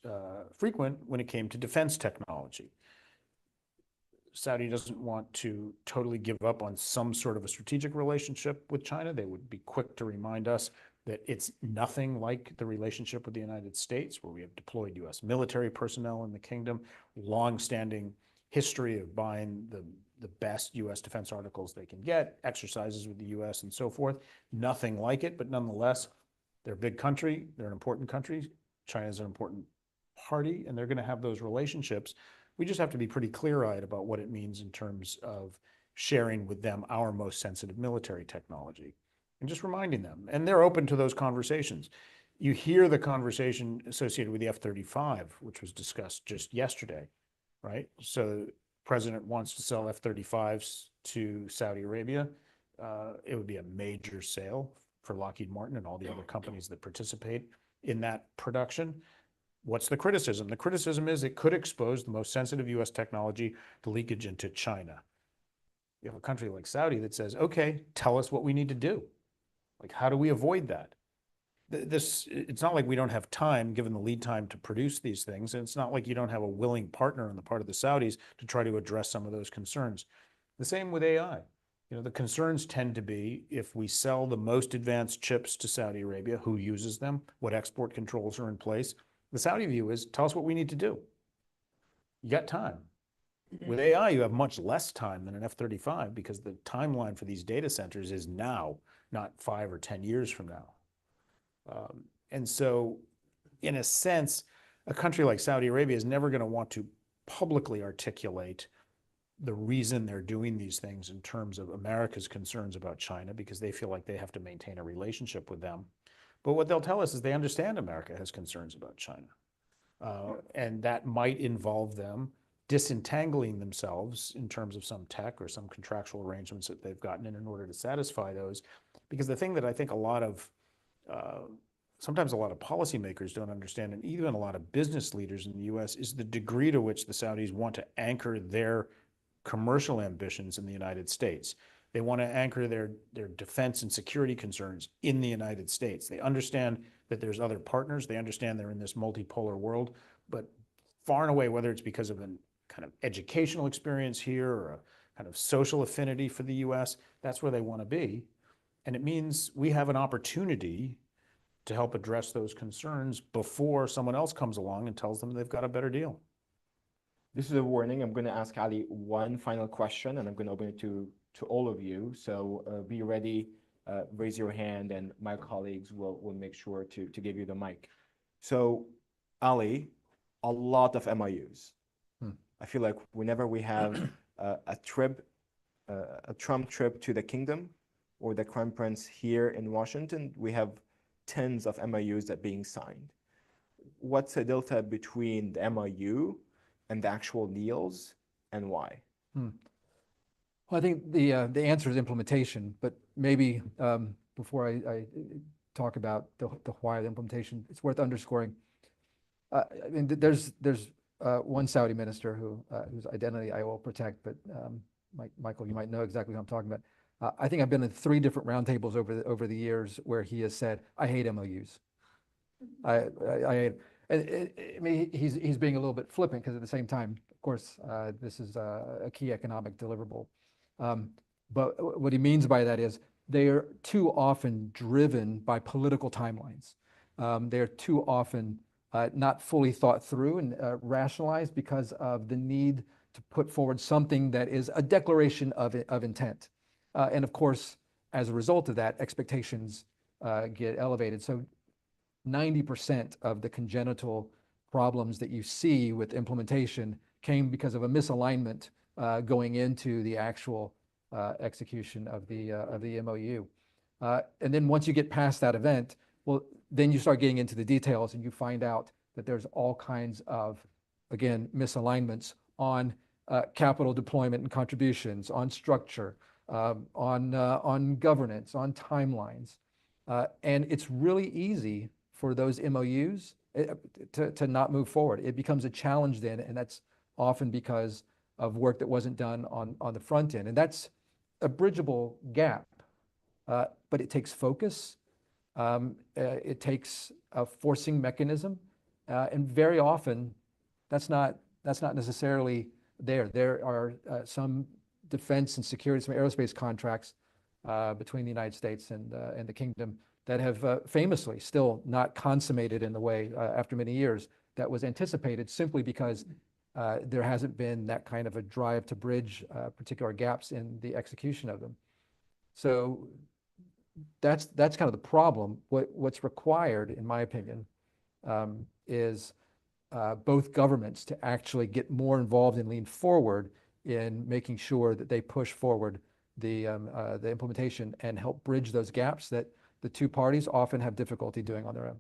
frequent when it came to defense technology. Saudi doesn't want to totally give up on some sort of a strategic relationship with China. They would be quick to remind us that it's nothing like the relationship with the United States, where we have deployed US military personnel in the kingdom, long-standing history of buying the best US defense articles they can get, exercises with the US and so forth. Nothing like it, but nonetheless, they're a big country, they're an important country. China is an important party, and they're going to have those relationships. We just have to be pretty clear-eyed about what it means in terms of sharing with them our most sensitive military technology and just reminding them. And they're open to those conversations. You hear the conversation associated with the F-35, which was discussed just yesterday, right? So the president wants to sell F-35s to Saudi Arabia. It would be a major sale for Lockheed Martin and all the other companies that participate in that production. What's the criticism? The criticism is it could expose the most sensitive US technology to leakage into China. You have a country like Saudi that says, okay, tell us what we need to do. Like, how do we avoid that? It's not like we don't have time, given the lead time to produce these things. And it's not like you don't have a willing partner on the part of the Saudis to try to address some of those concerns. The same with AI. You know, the concerns tend to be if we sell the most advanced chips to Saudi Arabia, who uses them, what export controls are in place. The Saudi view is, tell us what we need to do. You got time. With AI, you have much less time than an F-35 because the timeline for these data centers is now, not 5 or 10 years from now. And so, in a sense, a country like Saudi Arabia is never going to want to publicly articulate the reason they're doing these things in terms of America's concerns about China, because they feel like they have to maintain a relationship with them. But what they'll tell us is they understand America has concerns about China. And that might involve them disentangling themselves in terms of some tech or some contractual arrangements that they've gotten in order to satisfy those. Because the thing that I think sometimes a lot of policymakers don't understand, and even a lot of business leaders in the US, is the degree to which the Saudis want to anchor their commercial ambitions in the United States. They want to anchor their defense and security concerns in the United States. They understand that there's other partners. They understand they're in this multipolar world, but far and away, whether it's because of an kind of educational experience here or a kind of social affinity for the US, that's where they want to be. And it means we have an opportunity to help address those concerns before someone else comes along and tells them they've got a better deal. This is a warning. I'm going to ask Ali one final question, and I'm going to open it to all of you. So be ready, raise your hand, and my colleagues will make sure to give you the mic. So Ali, a lot of MOUs. I feel like whenever we have a Trump trip to the kingdom or the Crown Prince here in Washington, we have tens of MOUs that being signed. What's the delta between the MOU and the actual deals, and why? Well, I think the answer is implementation, but maybe before I talk about the why of the implementation, it's worth underscoring. I mean, there's one Saudi minister whose identity I will protect, but Michael, you might know exactly who I'm talking about. I think I've been in 3 different roundtables over the years where he has said, "I hate MOUs." I hate. And I mean, he's being a little bit flippant because at the same time, of course, this is a key economic deliverable. But what he means by that is they are too often driven by political timelines. They are too often not fully thought through and rationalized because of the need to put forward something that is a declaration of intent. And of course, as a result of that, expectations get elevated. So 90% of the congenital problems that you see with implementation came because of a misalignment going into the actual execution of the MOU. And then once you get past that event, well, then you start getting into the details and you find out that there's all kinds of, again, misalignments on capital deployment and contributions, on structure, on governance, on timelines. And it's really easy for those MOUs to not move forward. It becomes a challenge then, and that's often because of work that wasn't done on the front end. And that's a bridgeable gap, but it takes focus. It takes a forcing mechanism, and very often that's not necessarily there. There are some defense and security, some aerospace contracts between the United States and the kingdom that have famously still not consummated in the way after many years that was anticipated, simply because there hasn't been that kind of a drive to bridge particular gaps in the execution of them. So that's kind of the problem. What's required, in my opinion, is both governments to actually get more involved and lean forward in making sure that they push forward the implementation and help bridge those gaps that the two parties often have difficulty doing on their own.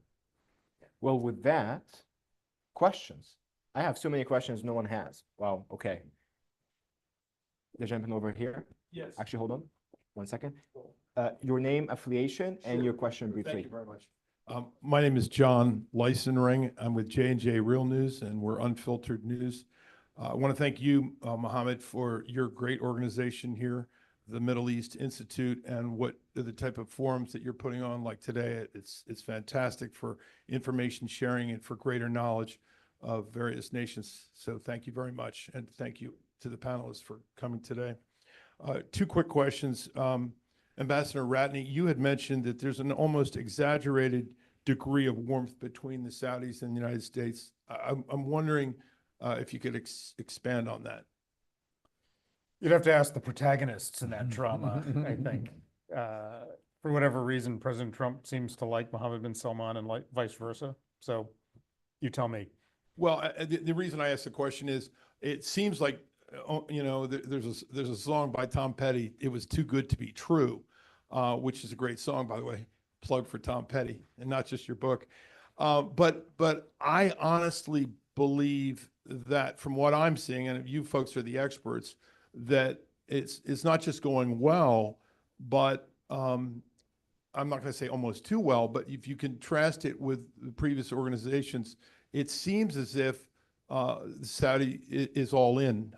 Well, with that, questions. I have so many questions no one has. Wow, okay. The gentleman over here. Yes. Actually, hold on 1 second. Your name, affiliation, and your question briefly. Thank you very much. My name is John Lysenring. I'm with J&J Real News, and we're Unfiltered News. I want to thank you, Mohammed, for your great organization here, the Middle East Institute, and what the type of forums that you're putting on like today. It's fantastic for information sharing and for greater knowledge of various nations. So thank you very much, and thank you to the panelists for coming today. 2 quick questions. Ambassador Ratney, you had mentioned that there's an almost exaggerated degree of warmth between the Saudis and the United States. I'm wondering if you could expand on that. You'd have to ask the protagonists in that drama, I think. For whatever reason, President Trump seems to like Mohammed bin Salman and like vice versa. So you tell me. Well, the reason I asked the question is, it seems like, you know, there's a song by Tom Petty, "It Was Too Good to Be True," which is a great song, by the way. plug for Tom Petty and not just your book. But I honestly believe that from what I'm seeing, and you folks are the experts, that it's not just going well, but I'm not going to say almost too well, but if you contrast it with the previous organizations, it seems as if Saudi is all in.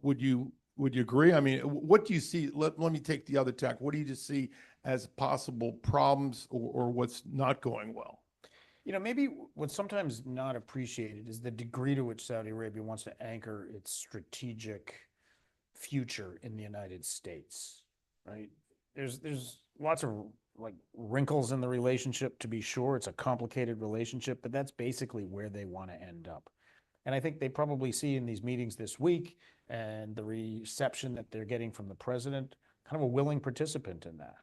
Would you agree? I mean, what do you see? Let me take the other tack. What do you just see as possible problems or what's not going well? You know, maybe what's sometimes not appreciated is the degree to which Saudi Arabia wants to anchor its strategic future in the United States, right? There's lots of like wrinkles in the relationship, to be sure. It's a complicated relationship, but that's basically where they want to end up. And I think they probably see in these meetings this week and the reception that they're getting from the president, kind of a willing participant in that.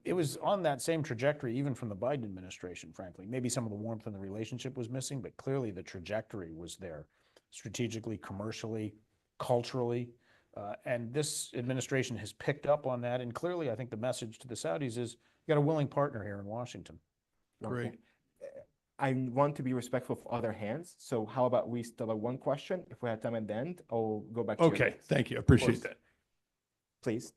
It was on that same trajectory, even from the Biden administration, frankly. Maybe some of the warmth in the relationship was missing, but clearly the trajectory was there, strategically, commercially, culturally. And this administration has picked up on that. And clearly, I think the message to the Saudis is, you got a willing partner here in Washington. Great. I want to be respectful of other hands. So how about we still have one question? If we have time at the end, I'll go back to you. Okay, thank you. I appreciate that. Please.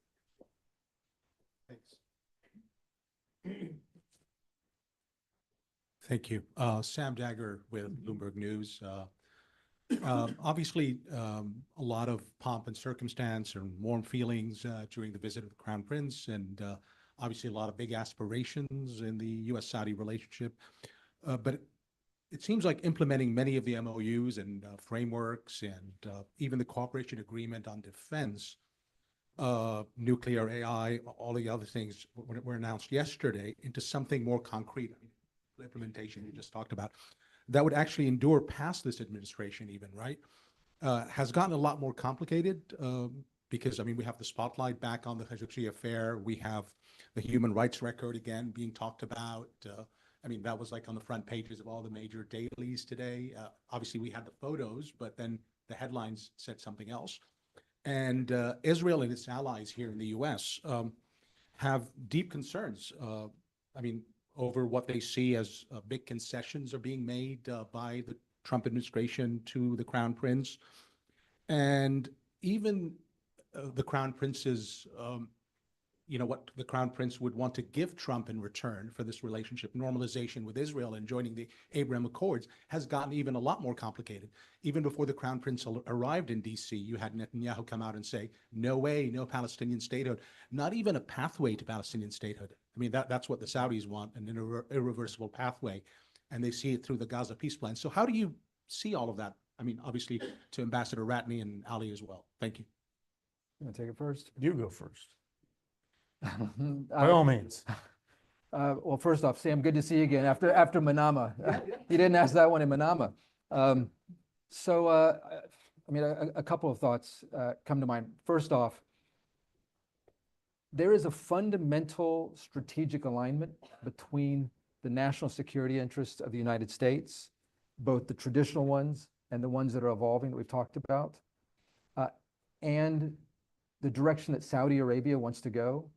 Thank you. Sam Dagger with Bloomberg News. Obviously, a lot of pomp and circumstance and warm feelings during the visit of the Crown Prince, and obviously a lot of big aspirations in the U.S.-Saudi relationship. But it seems like implementing many of the MOUs and frameworks and even the cooperation agreement on defense, nuclear, AI, all the other things were announced yesterday into something more concrete. I mean, the implementation you just talked about, that would actually endure past this administration even, right? Has gotten a lot more complicated because, I mean, we have the spotlight back on the Khashoggi affair. We have the human rights record again being talked about. I mean, that was like on the front pages of all the major dailies today. Obviously, we had the photos, but then the headlines said something else. And Israel and its allies here in the U.S. Have deep concerns, I mean, over what they see as big concessions are being made by the Trump administration to the Crown Prince. And even the Crown Prince's, you know, what the Crown Prince would want to give Trump in return for this relationship, normalization with Israel and joining the Abraham Accords, has gotten even a lot more complicated. Even before the Crown Prince arrived in D.C., you had Netanyahu come out and say, no way, no Palestinian statehood, not even a pathway to Palestinian statehood. I mean, that's what the Saudis want, an irreversible pathway, and they see it through the Gaza peace plan. So how do you see all of that? I mean, obviously, to Ambassador Ratney and Ali as well. Thank you. You want to take it first? You go first. By Uh, all means. Well, first off, Sam, good to see you again after Manama. You didn't ask that one in Manama. I mean, a couple of thoughts come to mind. First off, there is a fundamental strategic alignment between the national security interests of the United States, both the traditional ones and the ones that are evolving that we've talked about, and the direction that Saudi Arabia wants to go,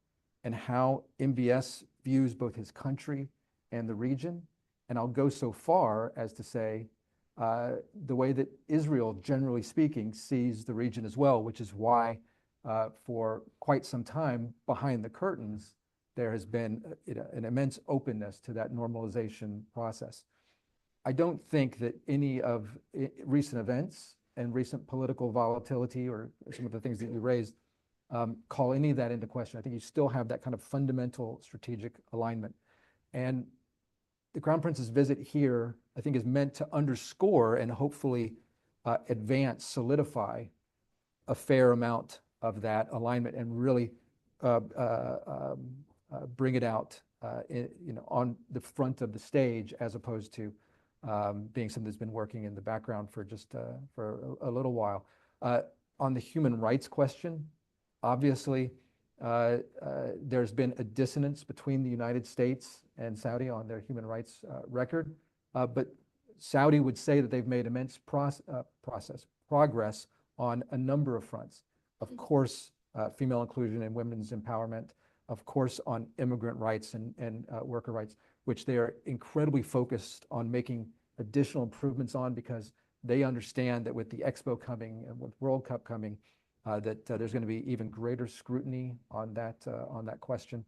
and how MBS views both his country and the region. And I'll go so far as to say the way that Israel, generally speaking, sees the region as well, which is why for quite some time behind the curtains, there has been an immense openness to that normalization process. I don't think that any of recent events and recent political volatility or some of the things that you raised call any of that into question. I think you still have that kind of fundamental strategic alignment. And the Crown Prince's visit here, I think, is meant to underscore and hopefully advance, solidify a fair amount of that alignment and really bring it out on the front of the stage, as opposed to being something that's been working in the background for just for a little while. On the human rights question, obviously, there's been a dissonance between the United States and Saudi on their human rights record, but Saudi would say that they've made immense progress on a number of fronts. Of course, female inclusion and women's empowerment, of course, on immigrant rights and worker rights, which they are incredibly focused on making additional improvements on, because they understand that with the Expo coming and with World Cup coming, that there's going to be even greater scrutiny on that question.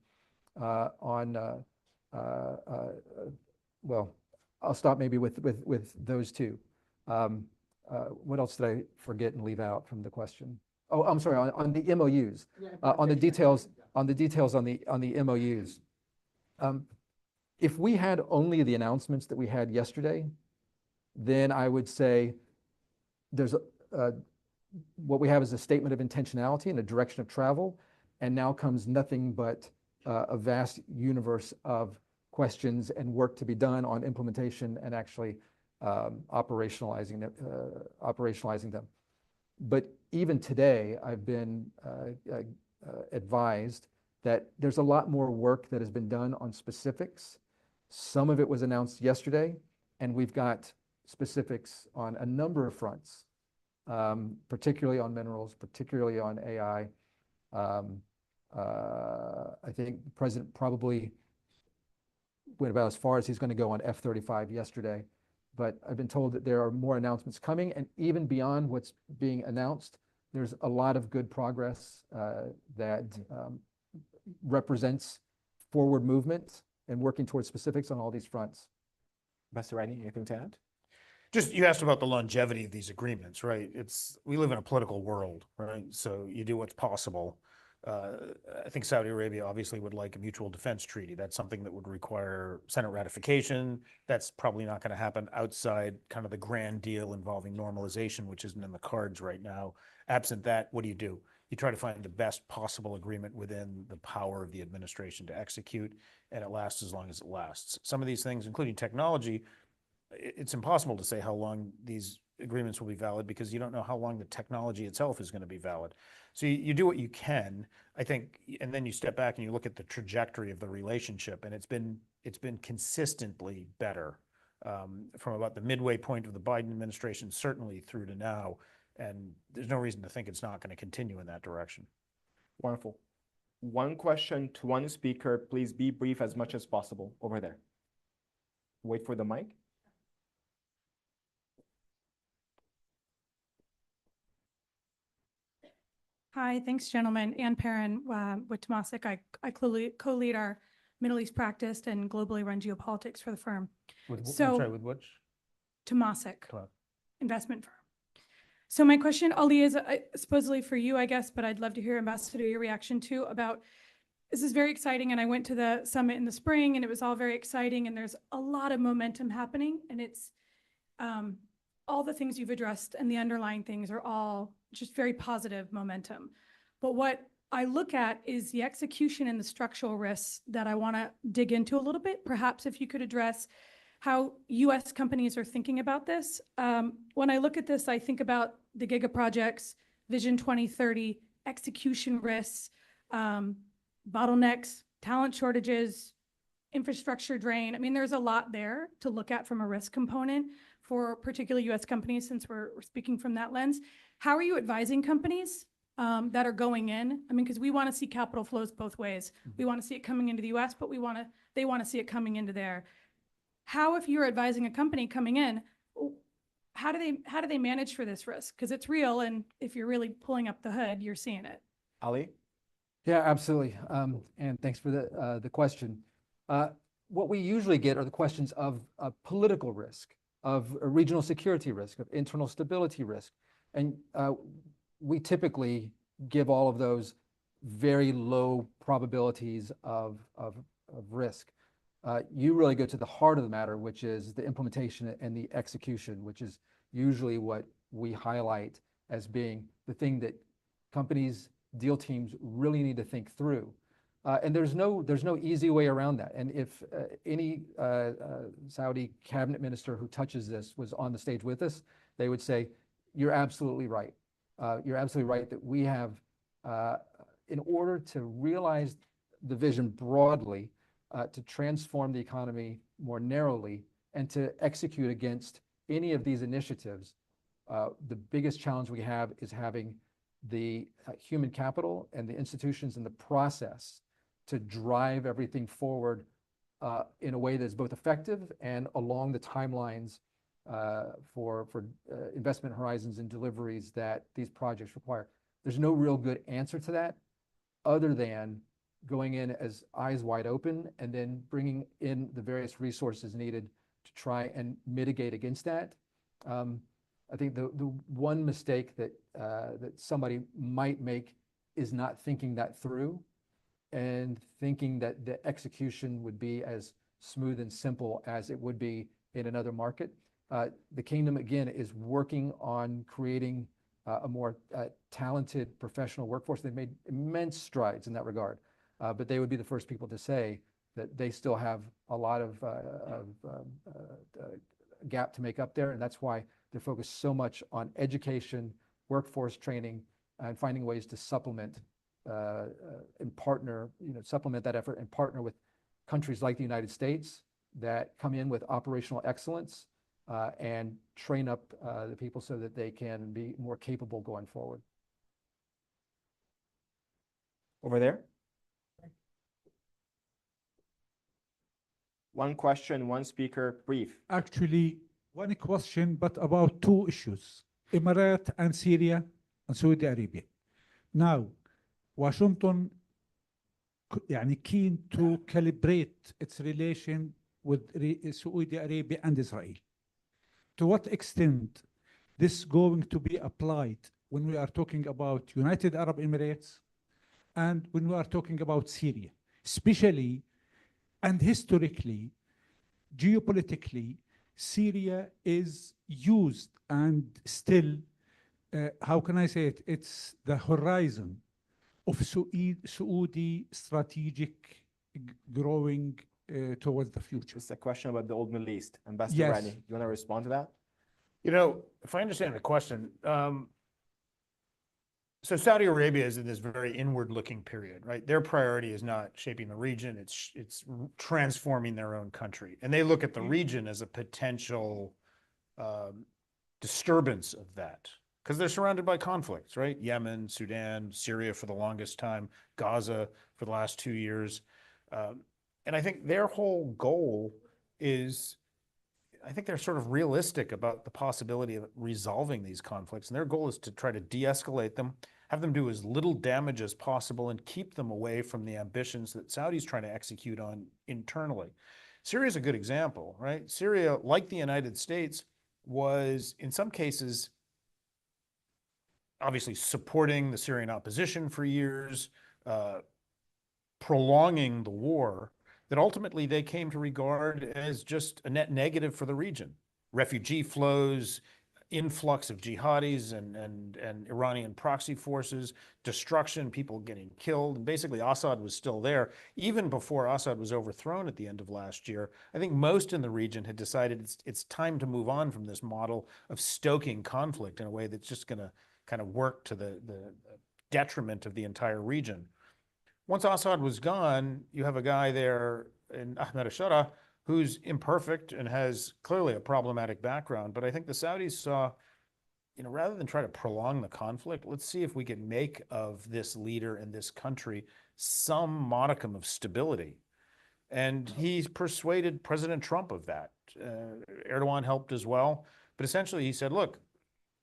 Well, I'll stop maybe with those two. What else did I forget and leave out from the question? Oh, I'm sorry, on the MOUs, on the details on the MOUs. If we had only the announcements that we had yesterday, then I would say there's what we have is a statement of intentionality and a direction of travel, and now comes nothing but a vast universe of questions and work to be done on implementation and actually operationalizing them. But even today, I've been advised that there's a lot more work that has been done on specifics. Some of it was announced yesterday, and we've got specifics on a number of fronts, particularly on minerals, particularly on AI. I think the president probably went about as far as he's going to go on F-35 yesterday, but I've been told that there are more announcements coming, and even beyond what's being announced, there's a lot of good progress that represents forward movement and working towards specifics on all these fronts. Ambassador Redney, anything to add? Just, you asked about the longevity of these agreements, right? We live in a political world, right? So you do what's possible. I think Saudi Arabia obviously would like a mutual defense treaty. That's something that would require Senate ratification. That's probably not going to happen outside kind of the grand deal involving normalization, which isn't in the cards right now. Absent that, what do? You try to find the best possible agreement within the power of the administration to execute, and it lasts as long as it lasts. Some of these things, including technology, it's impossible to say how long these agreements will be valid, because you don't know how long the technology itself is going to be valid. So you do what you can, I think, and then you step back and you look at the trajectory of the relationship, and it's been consistently better from about the midway point of the Biden administration, certainly through to now, and there's no reason to think it's not going to continue in that direction. Wonderful. One question to one speaker. Please be brief as much as possible. Over there. Wait for the mic. Hi, thanks, gentlemen. Ann Perrin with Temasek. I co-lead our Middle East practice and globally run geopolitics for the firm. I'm sorry, with which? Temasek investment firm. So my question, Ali, is supposedly for you, I guess, but I'd love to hear, Ambassador, your reaction too about, this is very exciting, and I went to the summit in the spring, and it was all very exciting, and there's a lot of momentum happening, and it's all the things you've addressed and the underlying things are all just very positive momentum. But what I look at is the execution and the structural risks that I want to dig into a little bit. Perhaps if you could address how US companies are thinking about this. When I look at this, I think about the giga projects, Vision 2030, execution risks, bottlenecks, talent shortages, infrastructure drain. I mean, there's a lot there to look at from a risk component for particularly US companies, since we're speaking from that lens. How are you advising companies that are going in? I mean, because we want to see capital flows both ways. We want to see it coming into the US, but they want to see it coming into there. How, if you're advising a company coming in, how do they manage for this risk? Because it's real, and if you're really pulling up the hood, you're seeing it. Ali? Yeah, absolutely. And thanks for the question. What we usually get are the questions of political risk, of a regional security risk, of internal stability risk. And we typically give all of those very low probabilities of risk. You really go to the heart of the matter, which is the implementation and the execution, which is usually what we highlight as being the thing that companies, deal teams really need to think through. And there's no easy way around that. And if any Saudi cabinet minister who touches this was on the stage with us, they would say, you're absolutely right. You're absolutely right that we have, in order to realize the vision broadly, to transform the economy more narrowly, and to execute against any of these initiatives, the biggest challenge we have is having the human capital and the institutions and the process to drive everything forward in a way that's both effective and along the timelines for investment horizons and deliveries that these projects require. There's no real good answer to that other than going in as eyes wide open and then bringing in the various resources needed to try and mitigate against that. I think the one mistake that somebody might make is not thinking that through and thinking that the execution would be as smooth and simple as it would be in another market. The kingdom, again, is working on creating a more talented professional workforce. They've made immense strides in that regard, but they would be the first people to say that they still have a lot of gap to make up there, and that's why they're focused so much on education, workforce training, and finding ways to supplement and partner, supplement that effort and partner with countries like the United States that come in with operational excellence and train up the people so that they can be more capable going forward. Over there. One question, one speaker, brief. Actually, one question, but about two issues, Emirates and Syria and Saudi Arabia. Now, Washington keen to calibrate its relation with Saudi Arabia and Israel. To what extent this going to be applied when we are talking about United Arab Emirates and when we are talking about Syria, especially and historically, geopolitically, Syria is used and still, how can I say it? It's the horizon of Saudi strategic growing towards the future. It's a question about the old Middle East. Ambassador Yes. Rani, you want to respond to that? If I understand the question, so Saudi Arabia is in this very inward-looking period, right? Their priority is not shaping the region; it's transforming their own country, and they look at the region as a potential disturbance of that because they're surrounded by conflicts, right? Yemen, Sudan, Syria for the longest time, Gaza for the last 2 years, and I think their whole goal is. I think they're sort of realistic about the possibility of resolving these conflicts. And their goal is to try to de-escalate them, have them do as little damage as possible, and keep them away from the ambitions that Saudi's trying to execute on internally. Syria is a good example, right? Syria, like the United States, was in some cases obviously supporting the Syrian opposition for years, prolonging the war, that ultimately they came to regard as just a net negative for the region. Refugee flows, influx of jihadis and Iranian proxy forces, destruction, people getting killed. And basically, Assad was still there. Even before Assad was overthrown at the end of last year, I think most in the region had decided it's time to move on from this model of stoking conflict in a way that's just going to kind of work to the detriment of the entire region. Once Assad was gone, you have a guy there in Ahmed al-Shara who's imperfect and has clearly a problematic background. But I think the Saudis saw, rather than try to prolong the conflict, let's see if we can make of this leader in this country some modicum of stability. And he's persuaded President Trump of that. Erdogan helped as well. But essentially he said, look,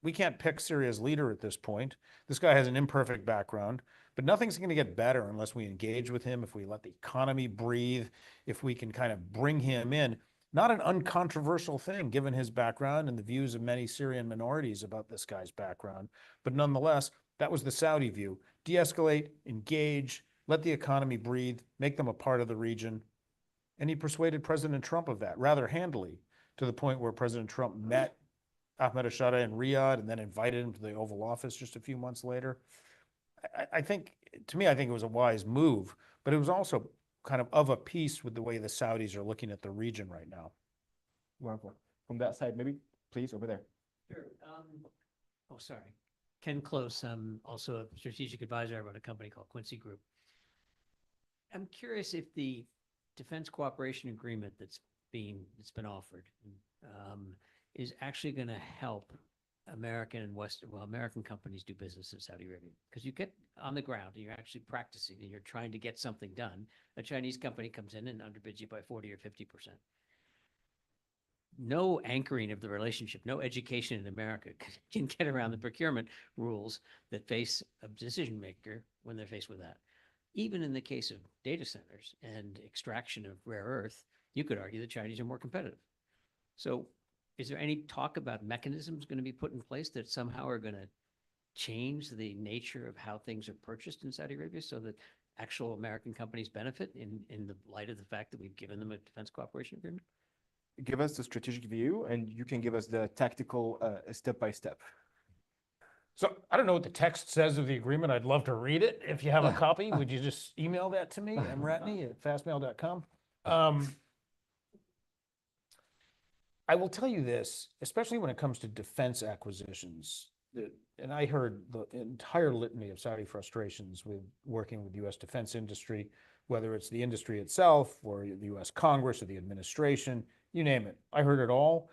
we can't pick Syria's leader at this point. This guy has an imperfect background. But nothing's going to get better unless we engage with him, if we let the economy breathe, if we can kind of bring him in. Not an uncontroversial thing, given his background and the views of many Syrian minorities about this guy's background. But nonetheless, that was the Saudi view. De-escalate, engage, let the economy breathe, make them a part of the region. And he persuaded President Trump of that rather handily, to the point where President Trump met Ahmed al-Shara in Riyadh and then invited him to the Oval Office just a few months later. I think it was a wise move, but it was also kind of a piece with the way the Saudis are looking at the region right now. Wonderful. From that side, maybe, please, over there. Sure. Sorry. Ken Close. I'm also a strategic advisor. I run a company called Quincy Group. I'm curious if the defense cooperation agreement that's been offered is actually going to help American and American companies do business in Saudi Arabia? Because you get on the ground and you're actually practicing and you're trying to get something done. A Chinese company comes in and underbids you by 40 or 50%. No anchoring of the relationship, no education in America can get around the procurement rules that face a decision maker when they're faced with that. Even in the case of data centers and extraction of rare earth, you could argue the Chinese are more competitive. So is there any talk about mechanisms going to be put in place that somehow are going to change the nature of how things are purchased in Saudi Arabia so that actual American companies benefit in the light of the fact that we've given them a defense cooperation agreement? Give us the strategic view, and you can give us the tactical step by step. So I don't know what the text says of the agreement. I'd love to read it. If you have a copy, would you just email that to me, mratney@fastmail.com? I will tell you this, especially when it comes to defense acquisitions, and I heard the entire litany of Saudi frustrations with working with the U.S. defense industry, whether it's the industry itself or the U.S. Congress or the administration, you name it. I heard it all.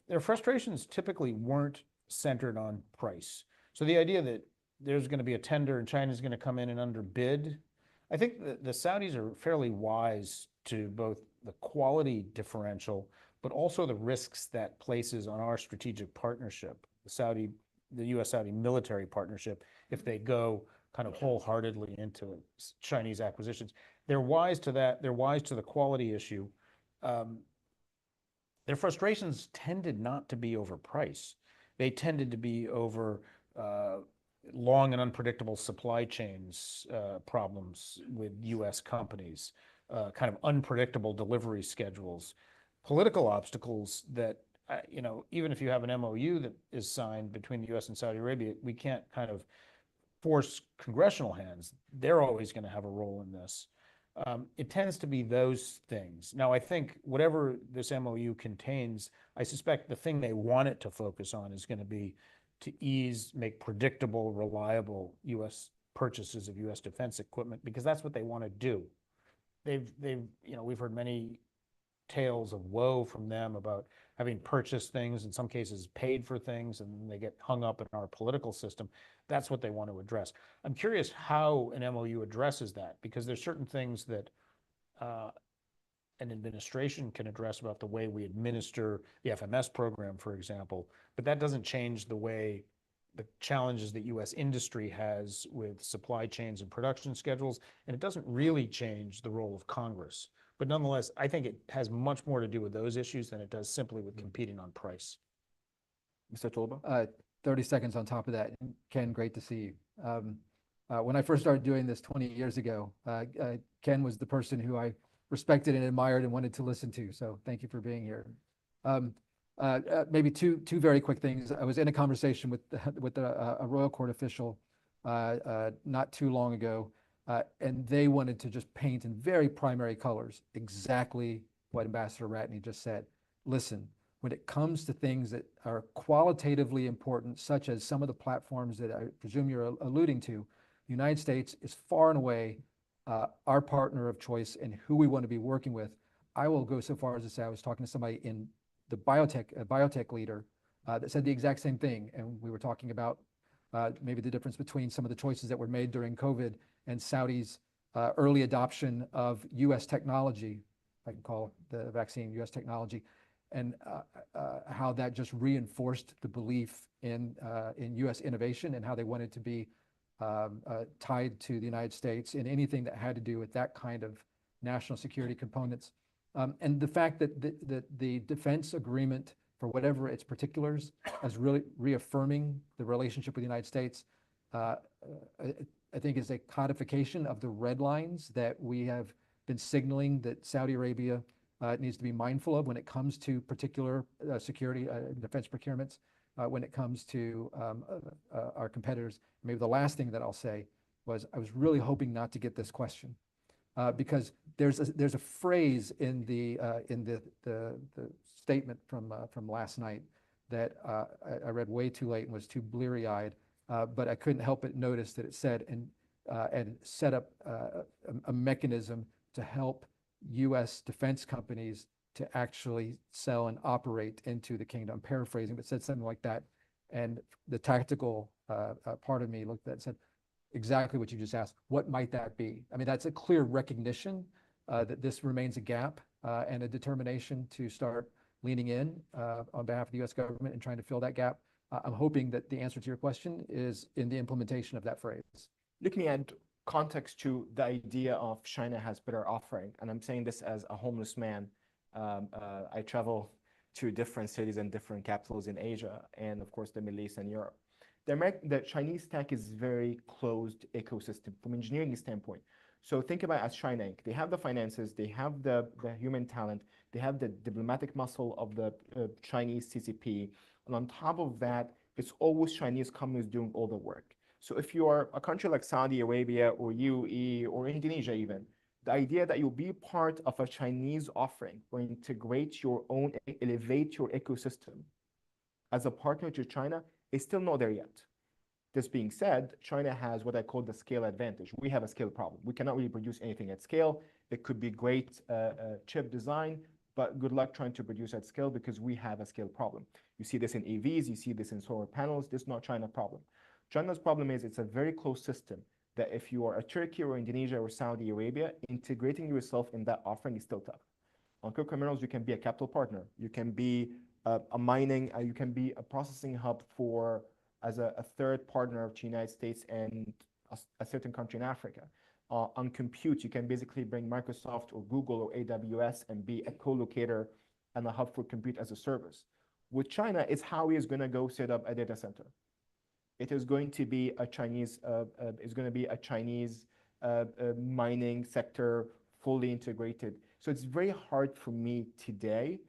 Their frustrations typically weren't centered on price. So the idea that there's going to be a tender and China's going to come in and underbid, I think the Saudis are fairly wise to both the quality differential, but also the risks that places on our strategic partnership, the U.S.-Saudi military partnership, if they go kind of wholeheartedly into Chinese acquisitions. They're wise to that. They're wise to the quality issue. Their frustrations tended not to be over price. They tended to be over long and unpredictable supply chains problems with U.S. companies, kind of unpredictable delivery schedules, political obstacles that, even if you have an MOU that is signed between the U.S. and Saudi Arabia, we can't kind of force congressional hands. They're always going to have a role in this. It tends to be those things. Now, I think whatever this MOU contains, I suspect the thing they want it to focus on is going to be to make predictable, reliable U.S. purchases of U.S. defense equipment, because that's what they want to do. We've heard many tales of woe from them about having purchased things, in some cases paid for things, and they get hung up in our political system. That's what they want to address. I'm curious how an MOU addresses that, because there's certain things that an administration can address about the way we administer the FMS program, for example, but that doesn't change the challenges that U.S. industry has with supply chains and production schedules, and it doesn't really change the role of Congress. But nonetheless, I think it has much more to do with those issues than it does simply with competing on price. Mr. Tolba? 30 seconds on top of that. Ken, great to see you. When I first started doing this 20 years ago, Ken was the person who I respected and admired and wanted to listen to. So thank you for being here. Maybe two very quick things. I was in a conversation with a royal court official not too long ago, and they wanted to just paint in very primary colors exactly what Ambassador Ratney just said. Listen, when it comes to things that are qualitatively important, such as some of the platforms that I presume you're alluding to, the United States is far and away our partner of choice and who we want to be working with. I will go so far as to say I was talking to somebody in the biotech leader that said the exact same thing, and we were talking about maybe the difference between some of the choices that were made during COVID and Saudi's early adoption of U.S. technology, I can call the vaccine U.S. technology, and how that just reinforced the belief in U.S. innovation and how they wanted to be tied to the United States in anything that had to do with that kind of national security components. And the fact that the defense agreement, for whatever its particulars, is really reaffirming the relationship with the United States, I think is a codification of the red lines that we have been signaling that Saudi Arabia needs to be mindful of when it comes to particular security defense procurements, when it comes to our competitors. Maybe the last thing that I'll say was I was really hoping not to get this question because there's a phrase in the statement from last night that I read way too late and was too bleary-eyed, but I couldn't help but notice that it said and set up a mechanism to help U.S. defense companies to actually sell and operate into the kingdom. I'm paraphrasing, but said something like that. And the tactical part of me looked at it and said, exactly what you just asked. What might that be? I mean, that's a clear recognition that this remains a gap and a determination to start leaning in on behalf of the U.S. government and trying to fill that gap. I'm hoping that the answer to your question is in the implementation of that phrase. Looking at context to the idea of China has better offering, and I'm saying this as a homeless man. I travel to different cities and different capitals in Asia, and of course the Middle East and Europe. The Chinese tech is very closed ecosystem from engineering standpoint. So think about it as China Inc. They have the finances, they have the human talent, they have the diplomatic muscle of the Chinese CCP. And on top of that, it's always Chinese companies doing all the work. So if you are a country like Saudi Arabia or UAE or Indonesia even, the idea that you'll be part of a Chinese offering or integrate your own, elevate your ecosystem as a partner to China is still not there yet. This being said, China has what I call the scale advantage. We have a scale problem. We cannot really produce anything at scale. It could be great chip design, but good luck trying to produce at scale because we have a scale problem. You see this in EVs, you see this in solar panels. This is not China's problem. China's problem is it's a very closed system that if you are a Turkey or Indonesia or Saudi Arabia, integrating yourself in that offering is still tough. On critical minerals, you can be a capital partner. You can be a mining, you can be a processing hub for as a third partner of the United States and a certain country in Africa. On compute, you can basically bring Microsoft or Google or AWS and be a co-locator and a hub for compute as a service. With China, it's how he is going to go set up a data center. It is going to be a Chinese, mining sector fully integrated. So it's very hard for me today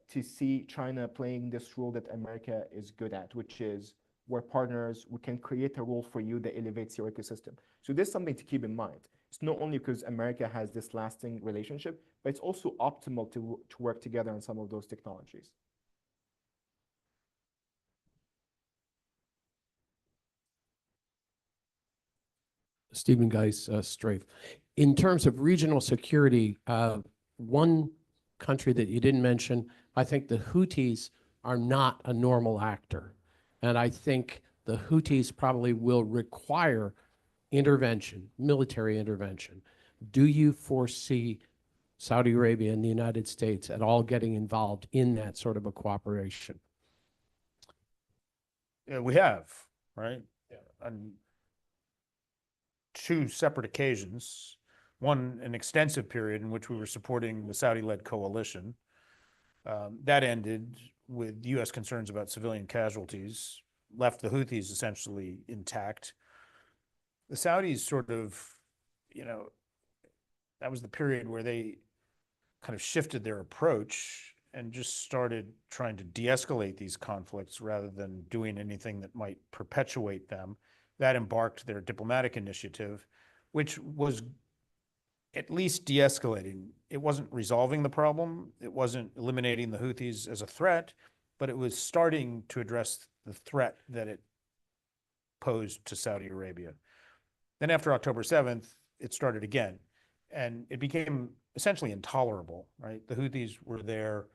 to see China playing this role that America is good at, which is we're partners, we can create a role for you that elevates your ecosystem. So there's something to keep in mind. It's not only because America has this lasting relationship, but it's also optimal to work together on some of those technologies. Stephen Geis, Strafe. In terms of regional security, one country that you didn't mention, I think the Houthis are not a normal actor. And I think the Houthis probably will require intervention, military intervention. Do you foresee Saudi Arabia and the United States at all getting involved in that sort of a cooperation? Yeah, we have, right? Yeah. On two separate occasions. One, an extensive period in which we were supporting the Saudi-led coalition. That ended with U.S. concerns about civilian casualties, left the Houthis essentially intact. The Saudis sort of, that was the period where they kind of shifted their approach and just started trying to de-escalate these conflicts rather than doing anything that might perpetuate them. That embarked their diplomatic initiative, which was at least de-escalating. It wasn't resolving the problem. It wasn't eliminating the Houthis as a threat, but it was starting to address the threat that it posed to Saudi Arabia. Then after October 7th, it started again, and it became essentially intolerable, right? The Houthis were there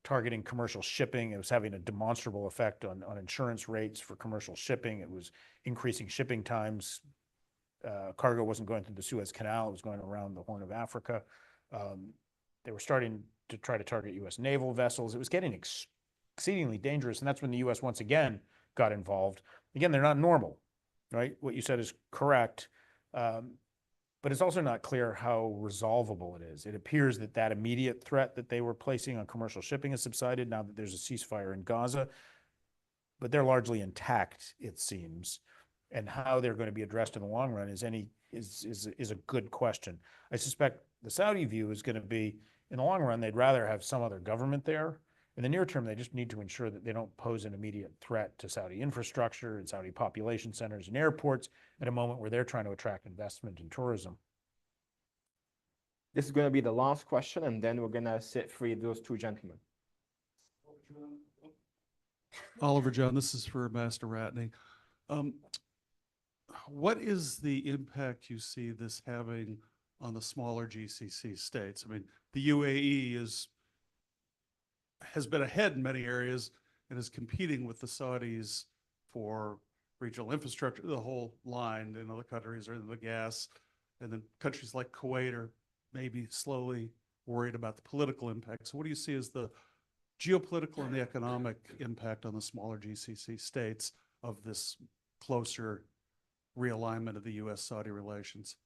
targeting commercial shipping. It was having a demonstrable effect on insurance rates for commercial shipping. It was increasing shipping times. Cargo wasn't going through the Suez Canal. It was going around the Horn of Africa. They were starting to try to target U.S. naval vessels. It was getting exceedingly dangerous, and that's when the U.S. once again got involved. Again, they're not normal, right? What you said is correct, but it's also not clear how resolvable it is. It appears that that immediate threat that they were placing on commercial shipping has subsided now that there's a ceasefire in Gaza, but they're largely intact, it seems. And how they're going to be addressed in the long run is a good question. I suspect the Saudi view is going to be, in the long run, they'd rather have some other government there. In the near term, they just need to ensure that they don't pose an immediate threat to Saudi infrastructure and Saudi population centers and airports at a moment where they're trying to attract investment and tourism. This is going to be the last question, and then we're going to set free those two gentlemen. Oliver John, this is for Master Ratney. What is the impact you see this having on the smaller GCC states? I mean, the UAE has been ahead in many areas, and is competing with the Saudis for regional infrastructure, the whole line, and other countries are in the gas. And then countries like Kuwait are maybe slowly worried about the political impact. So what do you see as the geopolitical and the economic impact on the smaller GCC states of this closer realignment of the U.S.-Saudi relations?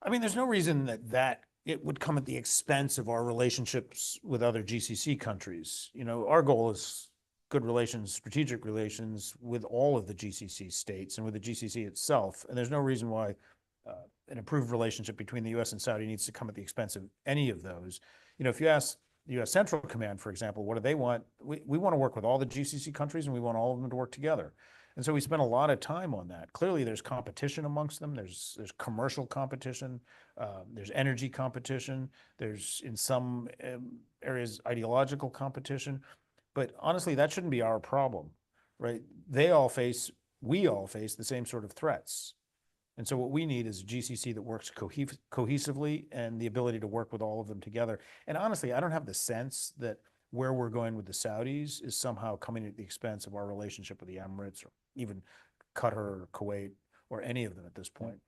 I mean, there's no reason that it would come at the expense of our relationships with other GCC countries. You know, our goal is good relations, strategic relations with all of the GCC states and with the GCC itself. And there's no reason why an improved relationship between the U.S. and Saudi needs to come at the expense of any of those. You know, if you ask the U.S. Central Command, for example, what do they want? We want to work with all the GCC countries, and we want all of them to work together. And so we spend a lot of time on that. Clearly, there's competition amongst them. There's commercial competition. There's energy competition. There's, in some areas, ideological competition. But honestly, that shouldn't be our problem, right? We all face the same sort of threats. And so what we need is a GCC that works cohesively and the ability to work with all of them together. And honestly, I don't have the sense that where we're going with the Saudis is somehow coming at the expense of our relationship with the Emirates or even Qatar or Kuwait or any of them at this point.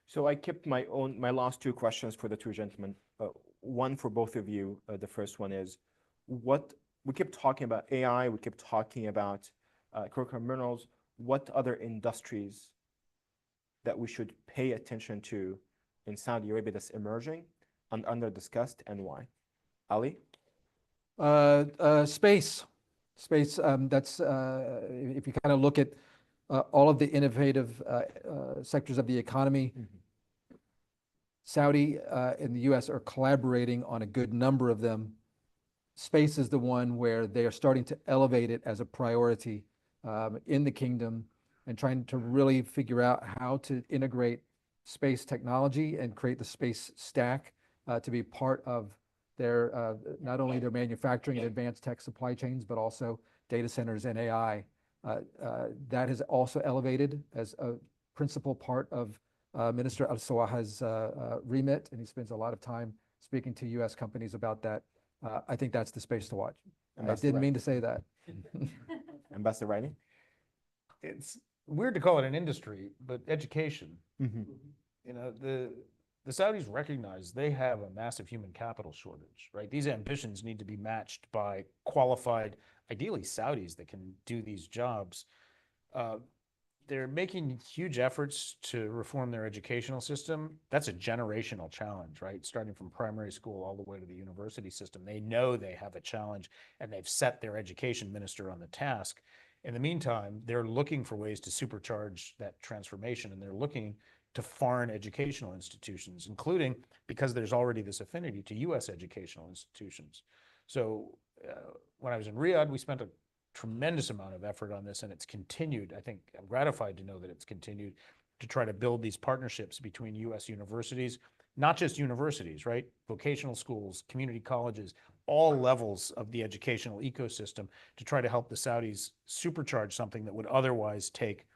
So I kept my last two questions for the two gentlemen. One for both of you. The first one is, what we kept talking about AI, we kept talking about critical minerals. What other industries that we should pay attention to in Saudi Arabia that's emerging and under discussed, and why? Ali? Space. That's if you kind of look at all of the innovative sectors of the economy, Saudi and the U.S. are collaborating on a good number of them. Space is the one where they are starting to elevate it as a priority in the kingdom and trying to really figure out how to integrate space technology and create the space stack to be part of their not only their manufacturing and advanced tech supply chains, but also data centers and AI. That has also elevated as a principal part of Minister Al-Sawaha's remit, and he spends a lot of time speaking to U.S. companies about that. I think that's the space to watch. I didn't mean to say that. Ambassador Riley? It's weird to call it an industry, but education. You know, the Saudis recognize they have a massive human capital shortage, right? These ambitions need to be matched by qualified, ideally Saudis that can do these jobs. They're making huge efforts to reform their educational system. That's a generational challenge, right? Starting from primary school all the way to the university system. They know they have a challenge, and they've set their education minister on the task. In the meantime, they're looking for ways to supercharge that transformation, and they're looking to foreign educational institutions, including, because there's already this affinity, to U.S. educational institutions. So when I was in Riyadh, we spent a tremendous amount of effort on this, and it's continued. I think I'm gratified to know that it's continued to try to build these partnerships between U.S. universities, not just universities, right? Vocational schools, community colleges, all levels of the educational ecosystem to try to help the Saudis supercharge something that would otherwise take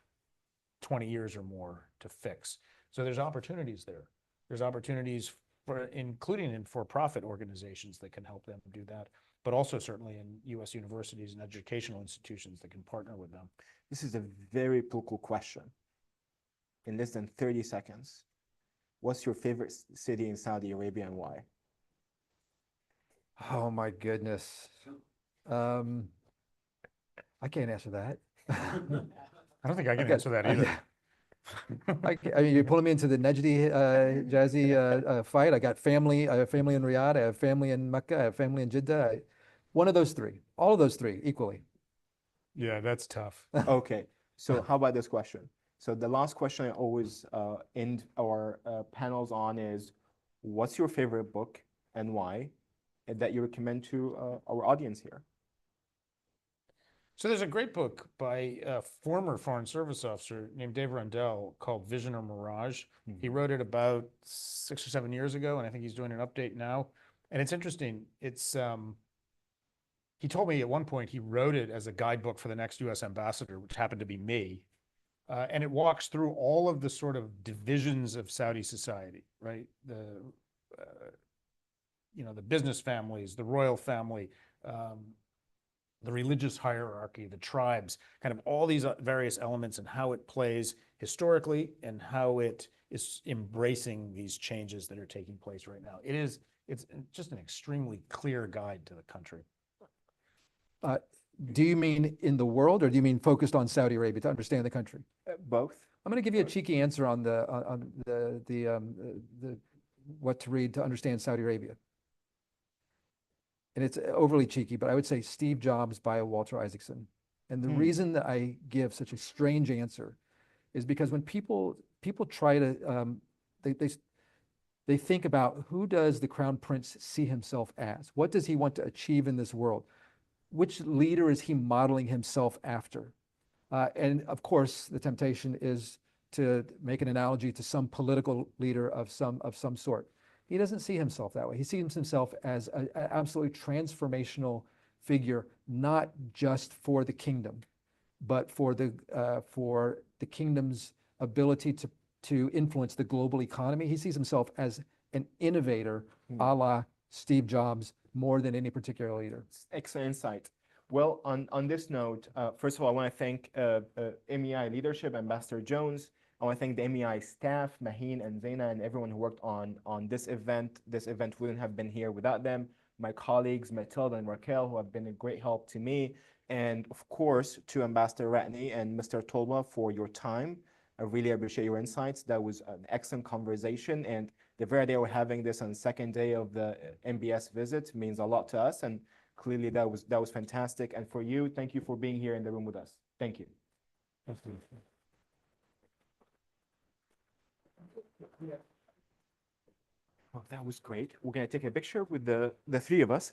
20 years or more to fix. So there's opportunities there. There's opportunities for, including in for-profit organizations that can help them do that, but also certainly in U.S. universities and educational institutions that can partner with them. This is a very political question. In less than 30 seconds, what's your favorite city in Saudi Arabia and why? Oh my goodness. I can't answer that. I don't think I can answer that either. I mean, you're pulling me into the Najdi Jazzy fight. I got family. I have family in Riyadh. I have family in Mecca. I have family in Jeddah. One of those three. All of those three equally. Yeah, that's tough. Okay. So how about this question? So the last question I always end our panels on is, what's your favorite book and why, and that you recommend to our audience here? So there's a great book by a former Foreign Service officer named Dave Rundell called Vision or Mirage. He wrote it about 6 or 7 years ago, and I think he's doing an update now. And it's interesting. It's he told me at one point he wrote it as a guidebook for the next U.S. ambassador, which happened to be me. And it walks through all of the sort of divisions of Saudi society, right? You know, the business families, the royal family, the religious hierarchy, the tribes, kind of all these various elements and how it plays historically and how it is embracing these changes that are taking place right now. It's just an extremely clear guide to the country. Do you mean in the world, or do you mean focused on Saudi Arabia to understand the country? Both. I'm going to give you a cheeky answer on the what to read to understand Saudi Arabia. And it's overly cheeky, but I would say Steve Jobs by Walter Isaacson. And the reason that I give such a strange answer is because when people try to they think about, who does the Crown Prince see himself as? What does he want to achieve in this world? Which leader is he modeling himself after? And of course, the temptation is to make an analogy to some political leader of some sort. He doesn't see himself that way. He sees himself as an absolutely transformational figure, not just for the kingdom, but for the kingdom's ability to influence the global economy. He sees himself as an innovator, a la Steve Jobs, more than any particular leader. Excellent insight. Well, on this note, first of all, I want to thank MEI leadership, Ambassador Jones. I want to thank the MEI staff, Maheen and Zaina, and everyone who worked on this event. This event wouldn't have been here without them. My colleagues, Matilda and Raquel, who have been a great help to me. And of course, to Ambassador Ratney and Mr. Tolba for your time. I really appreciate your insights. That was an excellent conversation. And the very day we're having this on the second day of the MBS visit means a lot to us. And clearly that was fantastic. And for you, thank you for being here in the room with us. Thank you. Well, that was great. We're going to take a picture with the three of us.